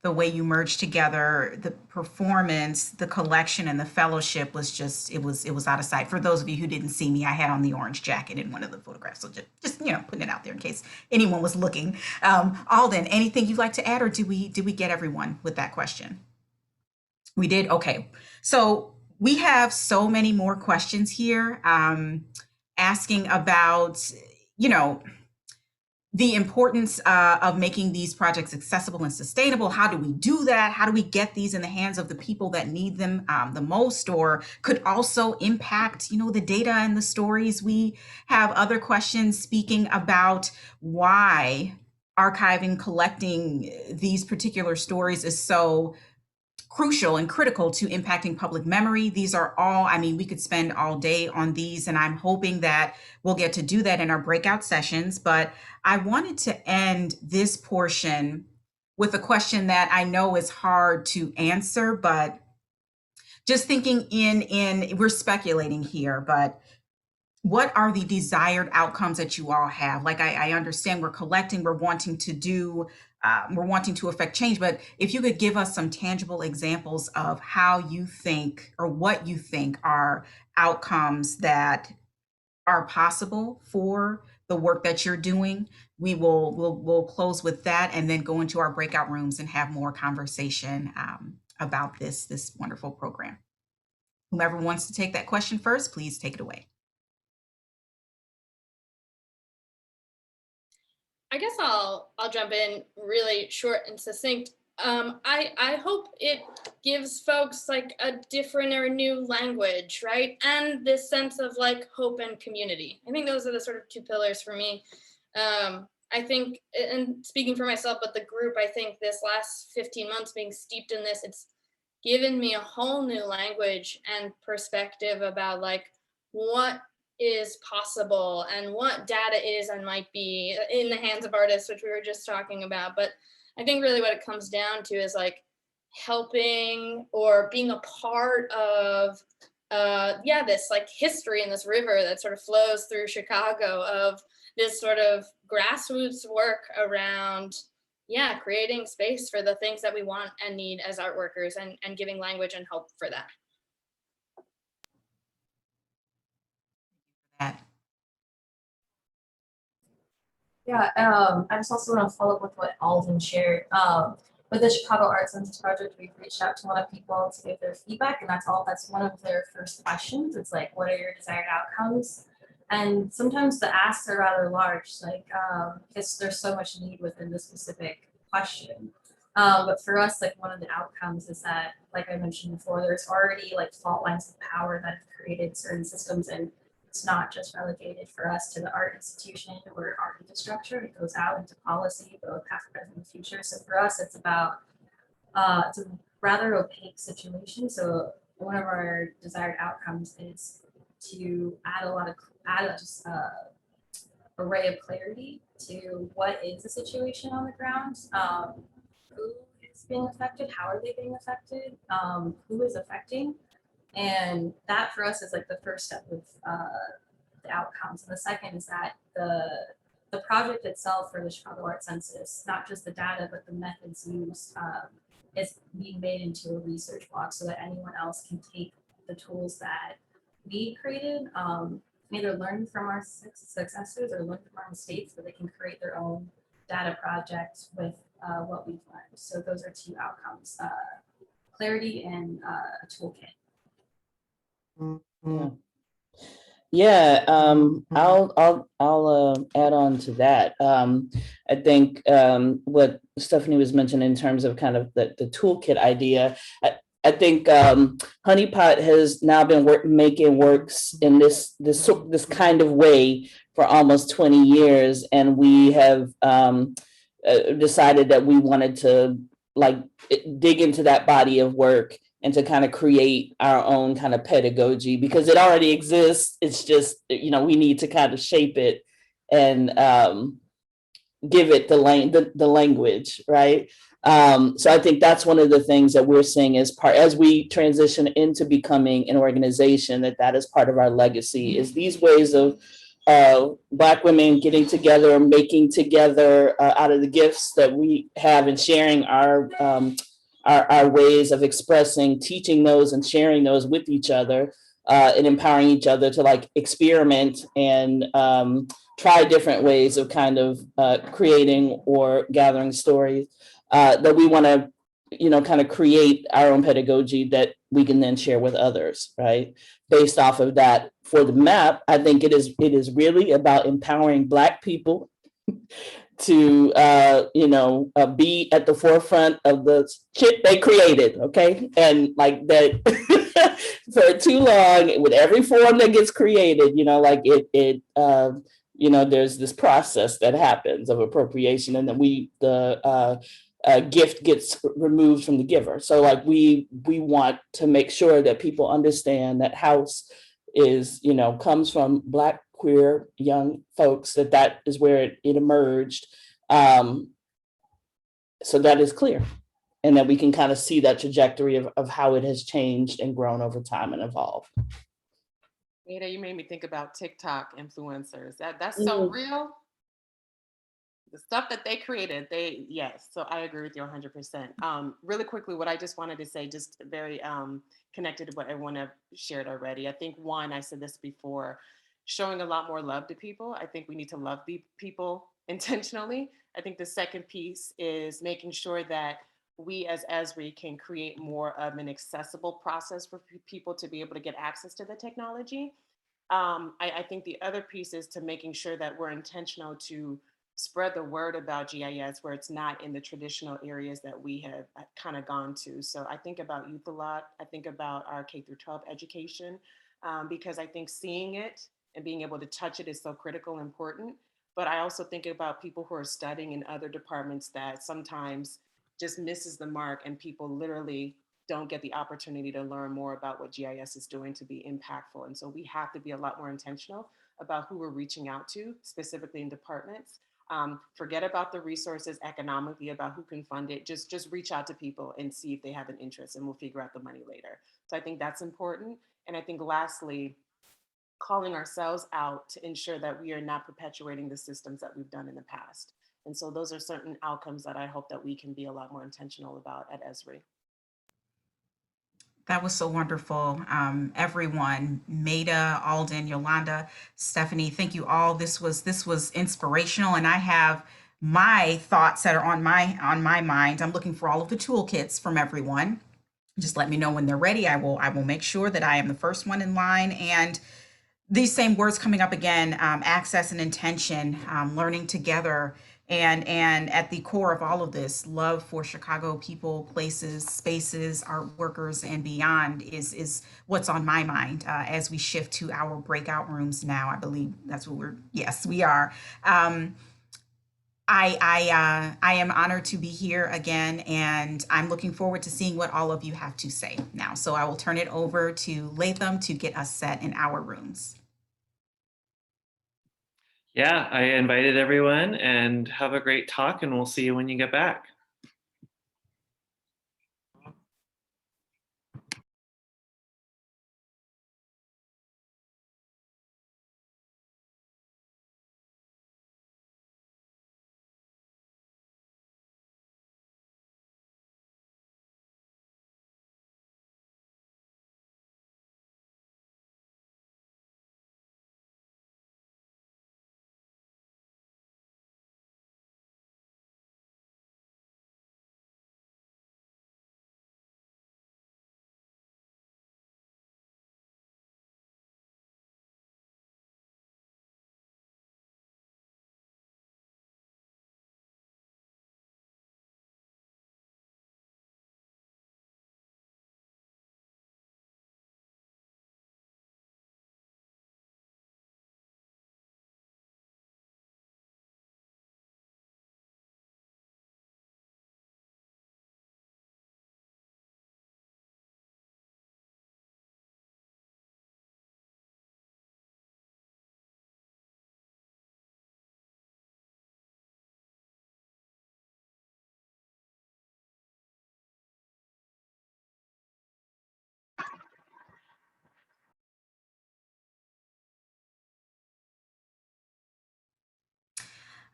The way you merged together the performance, the collection, and the fellowship was just, it was out of sight. For those of you who didn't see me, I had on the orange jacket in one of the photographs. So just putting it out there in case anyone was looking. Alden, anything you'd like to add, or did we get everyone with that question? We did? Okay. So we have so many more questions here asking about, the importance of making these projects accessible and sustainable. How do we do that? How do we get these in the hands of the people that need them the most, or could also impact, the data and the stories? We have other questions speaking about why archiving, collecting these particular stories is so crucial and critical to impacting public memory. These are all, we could spend all day on these, and I'm hoping that we'll get to do that in our breakout sessions. But I wanted to end this portion with a question that I know is hard to answer, but just thinking we're speculating here, but what are the desired outcomes that you all have? Like, I understand we're collecting, we're wanting to affect change, but if you could give us some tangible examples of how you think, or what you think are outcomes that are possible for the work that you're doing, we'll close with that and then go into our breakout rooms and have more conversation about this wonderful program. Whomever wants to take that question first, please take it away. I guess I'll jump in really short and succinct. I hope it gives folks like a different or new language, right? And this sense of like hope and community. I think those are the sort of two pillars for me. I think, and speaking for myself, but the group, I think this last 15 months being steeped in this, it's given me a whole new language and perspective about like what is possible and what data is and might be in the hands of artists, which we were just talking about. But I think really what it comes down to is like helping or being a part of this like history in this river that sort of flows through Chicago, of this sort of grassroots work around creating space for the things that we want and need as art workers, and giving language and hope for that. Yeah, I just also want to follow up with what Alden shared. with the Chicago Arts Census project, we've reached out to a lot of people to give their feedback, and that's one of their first questions. It's like, what are your desired outcomes? And sometimes the asks are rather large, like because there's so much need within the specific question. But for us, like one of the outcomes is that, like I mentioned before, there's already like fault lines of power that have created certain systems, and it's not just relegated for us to the art institution or art infrastructure. It goes out into policy, both past, present, and future. So for us, it's about it's a rather opaque situation. So one of our desired outcomes is to add just array of clarity to what is the situation on the ground, who is being affected, how are they being affected, who is affecting, and that for us is like the first step of the outcomes. And the second is that the project itself for the Chicago Arts Census, not just the data, but the methods used, is being made into a research block so that anyone else can take the tools that we created, either learn from our successes or learn from our mistakes, so they can create their own data project with what we've learned. So those are two outcomes, clarity and a toolkit. Yeah. Yeah, I'll add on to that. I think what Stephanie was mentioning in terms of kind of the toolkit idea, I think Honeypot has now been making works in this kind of way for almost 20 years, and we have decided that we wanted to like dig into that body of work and to kind of create our own kind of pedagogy, because it already exists. It's just, you know, we need to kind of shape it and give it the language, right? So I think that's one of the things that we're seeing as we transition into becoming an organization, that is part of our legacy, is these ways of Black women getting together, making together out of the gifts that we have and sharing our ways of expressing, teaching those and sharing those with each other, and empowering each other to like experiment and try different ways of kind of creating or gathering stories, that we want to, you know, kind of create our own pedagogy that we can then share with others, right? Based off of that. For the map, I think it is really about empowering Black people to be at the forefront of the shit they created, okay? And like that for too long, with every form that gets created, you know, like there's this process that happens of appropriation, and then the gift gets removed from the giver. So like we want to make sure that people understand that house is, you know, comes from Black queer young folks, that is where it emerged. So that is clear, and that we can kind of see that trajectory of how it has changed and grown over time and evolved. Meida, you made me think about TikTok influencers. That's so real. The stuff that they created, yes. So I agree with you 100%. Really quickly, what I just wanted to say, just very connected to what everyone have shared already. I think one, I said this before, showing a lot more love to people. I think we need to love people intentionally. I think the second piece is making sure that we as ESRI can create more of an accessible process for people to be able to get access to the technology. I think the other piece is to making sure that we're intentional to spread the word about GIS where it's not in the traditional areas that we have kind of gone to. So I think about youth a lot. I think about our K-12 education, because I think seeing it and being able to touch it is so critical and important. But I also think about people who are studying in other departments that sometimes just misses the mark, and people literally don't get the opportunity to learn more about what GIS is doing to be impactful. And so we have to be a lot more intentional about who we're reaching out to, specifically in departments. Forget about the resources economically, about who can fund it. Just reach out to people and see if they have an interest, and we'll figure out the money later. So I think that's important. And I think lastly, calling ourselves out to ensure that we are not perpetuating the systems that we've done in the past. And so those are certain outcomes that I hope that we can be a lot more intentional about at ESRI. That was so wonderful. Everyone, Meida, Alden, Yolanda, Stephanie, thank you all. This was inspirational, and I have my thoughts that are on my mind. I'm looking for all of the toolkits from everyone. Just let me know when they're ready. I will make sure that I am the first one in line. And these same words coming up again, access and intention, learning together, and at the core of all of this, love for Chicago people, places, spaces, art workers, and beyond is what's on my mind as we shift to our breakout rooms now. I believe that's what yes, we are. I am honored to be here again, and I'm looking forward to seeing what all of you have to say now. So I will turn it over to Latham to get us set in our rooms. Yeah, I invited everyone, and have a great talk, and we'll see you when you get back.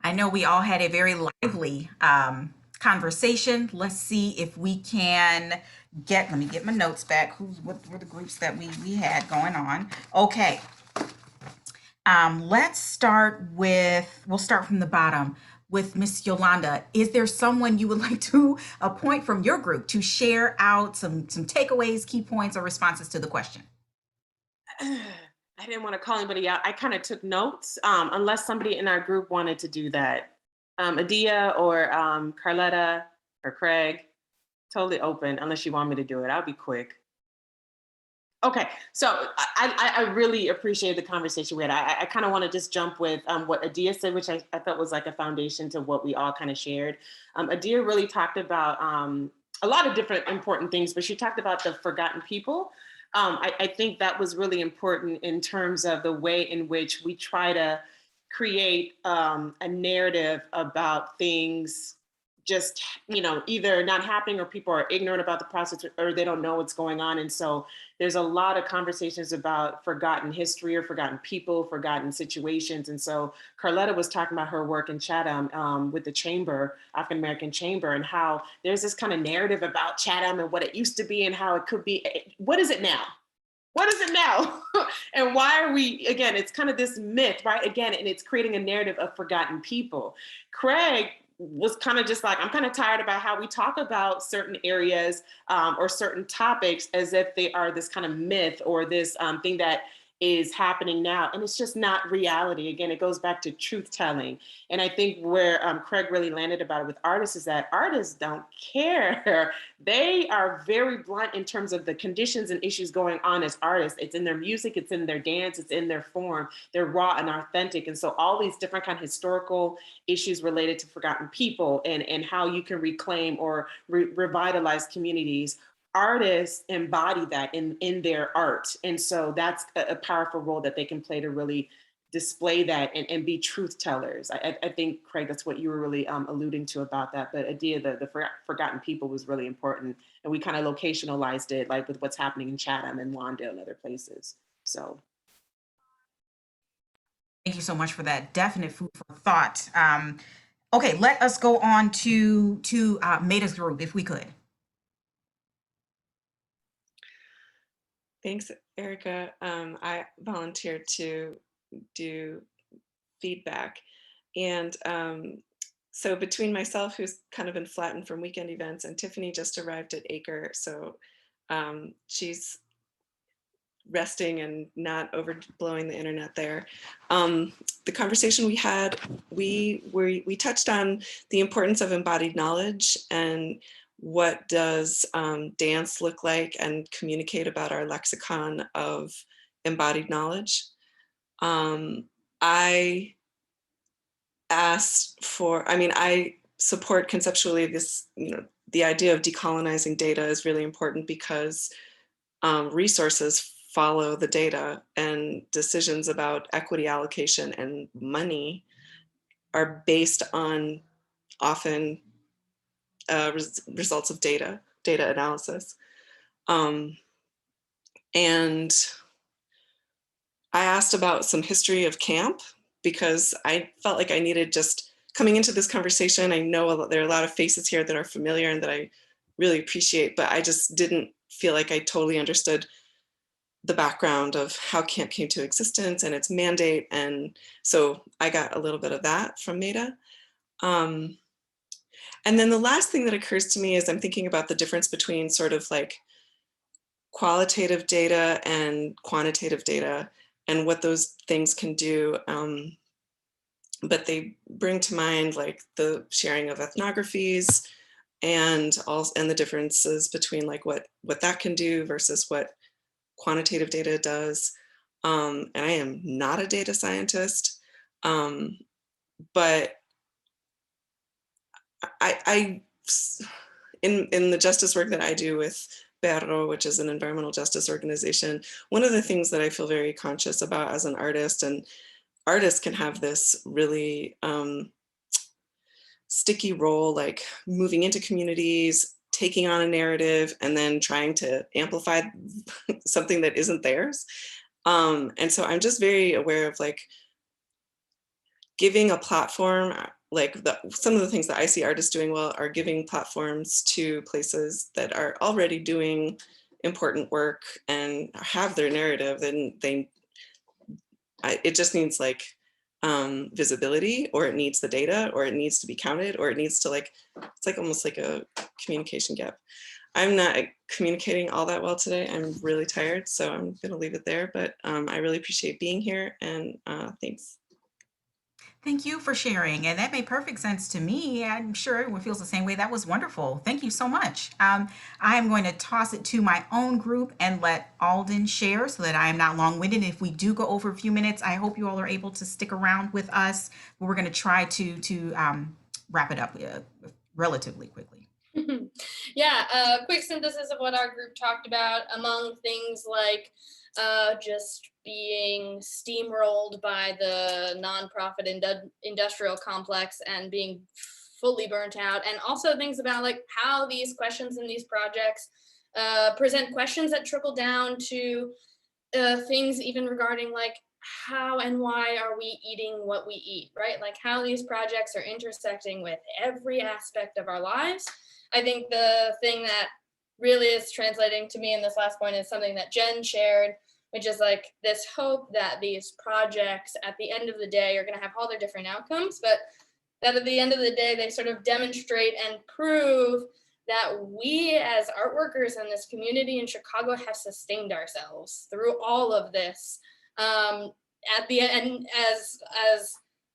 I know we all had a very lively conversation. Let's see if we can let me get my notes back. What were the groups that we had going on? Okay. We'll start from the bottom with Miss Yolanda. Is there someone you would like to appoint from your group to share out some takeaways, key points, or responses to the question? I didn't want to call anybody out. I kind of took notes, unless somebody in our group wanted to do that. Adia or Carletta or Craig, totally open, unless you want me to do it. I'll be quick. Okay, so I really appreciate the conversation we had. I kind of want to just jump with what Adia said, which I thought was like a foundation to what we all kind of shared. Adia really talked about a lot of different important things, but she talked about the forgotten people. I think that was really important in terms of the way in which we try to create a narrative about things just, either not happening or people are ignorant about the process or they don't know what's going on. And so there's a lot of conversations about forgotten history or forgotten people, forgotten situations. And so Carletta was talking about her work in Chatham with the Chamber, African American Chamber, and how there's this kind of narrative about Chatham and what it used to be and how it could be. What is it now? What is it now? And why are we, again, it's kind of this myth, right? Again, and it's creating a narrative of forgotten people. Craig was kind of just like, I'm kind of tired about how we talk about certain areas or certain topics as if they are this kind of myth or this thing that is happening now. And it's just not reality. Again, it goes back to truth telling. And I think where Craig really landed about it with artists is that artists don't care. They are very blunt in terms of the conditions and issues going on as artists. It's in their music, it's in their dance, it's in their form. They're raw and authentic. And so all these different kind of historical issues related to forgotten people and how you can reclaim or revitalize communities, artists embody that in their art. And so that's a powerful role that they can play to really display that and be truth tellers. I think, Craig, that's what you were really alluding to about that. But Adia, the forgotten people was really important. And we kind of locationalized it, like with what's happening in Chatham and Lawndale and other places. So. Thank you so much for that definite food for thought. Okay, let us go on to Maida's group, if we could. Thanks, Erica. I volunteered to do feedback. And So between myself, who's kind of been flattened from weekend events, and Tiffany just arrived at Acre, so she's resting and not overblowing the internet there. The conversation we had, we touched on the importance of embodied knowledge and what does dance look like and communicate about our lexicon of embodied knowledge. I asked for, I support conceptually this, the idea of decolonizing data is really important because resources follow the data, and decisions about equity allocation and money are based on often results of data analysis. And I asked about some history of camp because I felt like I needed, just coming into this conversation, I know there are a lot of faces here that are familiar and that I really appreciate, but I just didn't feel like I totally understood the background of how camp came to existence and its mandate. And so I got a little bit of that from Meida. And then the last thing that occurs to me is I'm thinking about the difference between sort of like qualitative data and quantitative data and what those things can do. But they bring to mind like the sharing of ethnographies and the differences between like what that can do versus what quantitative data does. And I am not a data scientist, but I in the justice work that I do with Perro, which is an environmental justice organization, one of the things that I feel very conscious about as an artist, and artists can have this really sticky role, like moving into communities, taking on a narrative, and then trying to amplify something that isn't theirs. And so I'm just very aware of like giving a platform, like some of the things that I see artists doing well are giving platforms to places that are already doing important work and have their narrative, and it just needs like visibility, or it needs the data, or it needs to be counted, or it needs to like, it's like almost like a communication gap. I'm not communicating all that well today. I'm really tired, so I'm gonna leave it there, but I really appreciate being here, and thanks. Thank you for sharing. And that made perfect sense to me. I'm sure everyone feels the same way. That was wonderful. Thank you so much. I'm going to toss it to my own group and let Alden share so that I am not long-winded. If we do go over a few minutes, I hope you all are able to stick around with us. But we're going to try to wrap it up relatively quickly. Yeah, quick synthesis of what our group talked about, among things like just being steamrolled by the nonprofit industrial complex and being fully burnt out, and also things about like how these questions in these projects present questions that trickle down to things even regarding like how and why are we eating what we eat, right? Like how these projects are intersecting with every aspect of our lives. I think the thing that really is translating to me in this last point is something that Jen shared, which is like this hope that these projects at the end of the day are going to have all their different outcomes, but that at the end of the day, they sort of demonstrate and prove that we as art workers in this community in Chicago have sustained ourselves through all of this. At the end, as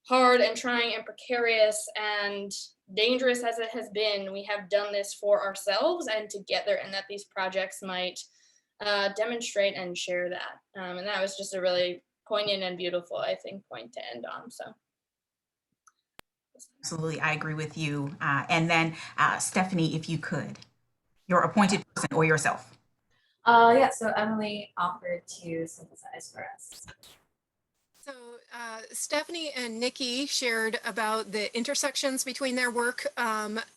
hard and trying and precarious and dangerous as it has been, we have done this for ourselves and together, and that these projects might demonstrate and share that. And that was just a really poignant and beautiful, I think, point to end on. So. Absolutely, I agree with you. And then Stephanie, if you could, your appointed person or yourself. Yeah, so Emily offered to synthesize for us. So Stephanie and Nikki shared about the intersections between their work,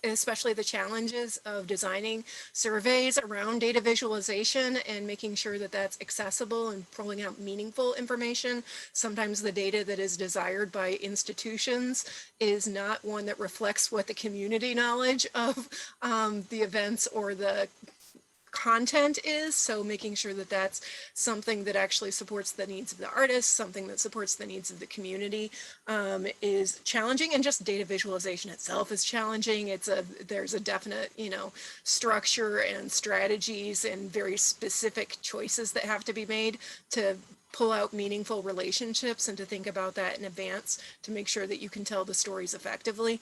especially the challenges of designing surveys around data visualization and making sure that that's accessible and pulling out meaningful information. Sometimes the data that is desired by institutions is not one that reflects what the community knowledge of the events or the content is. So making sure that that's something that actually supports the needs of the artists, something that supports the needs of the community is challenging, and just data visualization itself is challenging. There's a definite, structure and strategies and very specific choices that have to be made to pull out meaningful relationships and to think about that in advance to make sure that you can tell the stories effectively.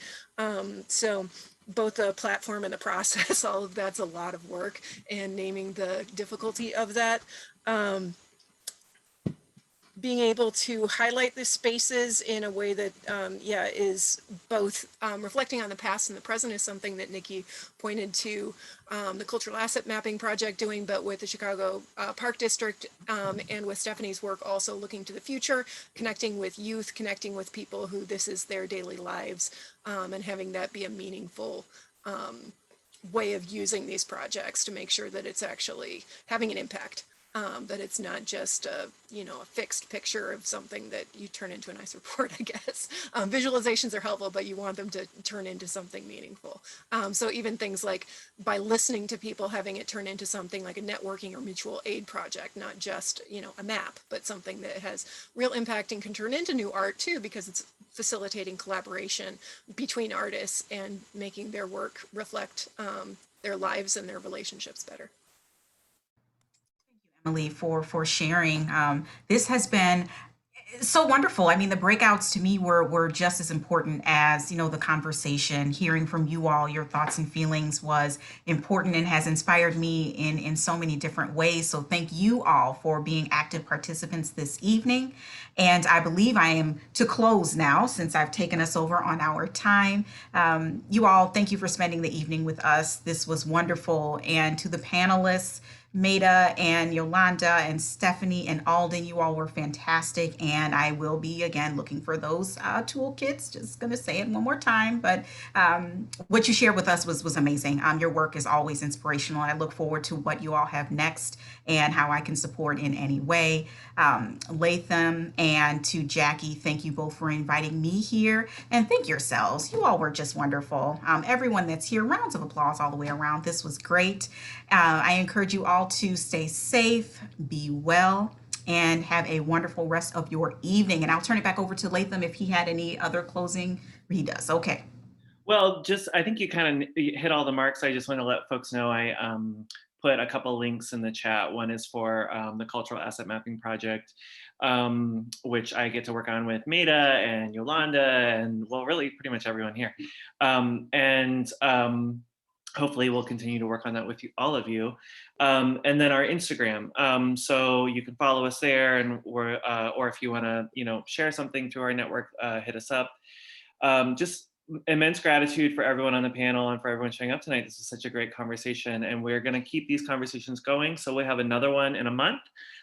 So both the platform and the process, all of that's a lot of work, and naming the difficulty of that. Being able to highlight the spaces in a way that, is both reflecting on the past and the present is something that Nikki pointed to the cultural asset mapping project doing, but with the Chicago Park District and with Stephanie's work also looking to the future, connecting with youth, connecting with people who this is their daily lives, and having that be a meaningful way of using these projects to make sure that it's actually having an impact. That it's not just a fixed picture of something that you turn into a nice report, I guess. Visualizations are helpful, but you want them to turn into something meaningful. So even things like by listening to people, having it turn into something like a networking or mutual aid project, not just a map, but something that has real impact and can turn into new art too, because it's facilitating collaboration between artists and making their work reflect their lives and their relationships better. Emily, for sharing. This has been so wonderful. I mean, the breakouts to me were just as important as, the conversation. Hearing from you all, your thoughts and feelings was important and has inspired me in so many different ways. So thank you all for being active participants this evening. And I believe I am to close now since I've taken us over on our time. You all, thank you for spending the evening with us. This was wonderful. And to the panelists, Meida and Yolanda and Stephanie and Alden, you all were fantastic. And I will be again looking for those toolkits. Just going to say it one more time. But what you shared with us was amazing. Your work is always inspirational. I look forward to what you all have next and how I can support in any way. Latham and to Jackie, thank you both for inviting me here. And thank yourselves. You all were just wonderful. Everyone that's here, rounds of applause all the way around. This was great. I encourage you all to stay safe, be well, and have a wonderful rest of your evening. And I'll turn it back over to Latham if he had any other closing. He does. Okay. Well, I think you kind of hit all the marks. I just want to let folks know I put a couple links in the chat. One is for the Cultural Asset Mapping Project, which I get to work on with Meida and Yolanda and, well, really pretty much everyone here. Hopefully we'll continue to work on that with all of you. And then our Instagram. So you can follow us there, and or if you want to, share something through our network, hit us up. Just immense gratitude for everyone on the panel and for everyone showing up tonight. This is such a great conversation, and we're going to keep these conversations going. So we'll have another one in a month.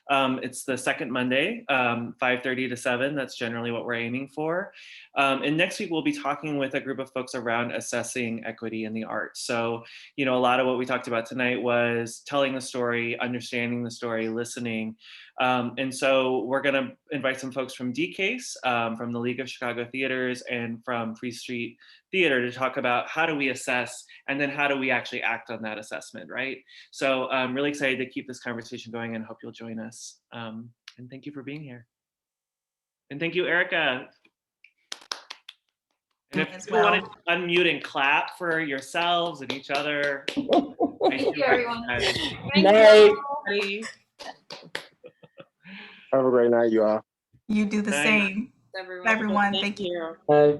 It's the second Monday, 5:30 to 7. That's generally what we're aiming for. And next week, we'll be talking with a group of folks around assessing equity in the arts. So, a lot of what we talked about tonight was telling the story, understanding the story, listening. And so we're going to invite some folks from DCASE, from the League of Chicago Theaters, and from Free Street Theater to talk about how do we assess, and then how do we actually act on that assessment, right? So I'm really excited to keep this conversation going and hope you'll join us. And thank you for being here. And thank you, Erica. And if you want to unmute and clap for yourselves and each other. Thank you, everyone. Night. Have a great night, you all. You do the same. Everyone. Everyone, thank you. Bye.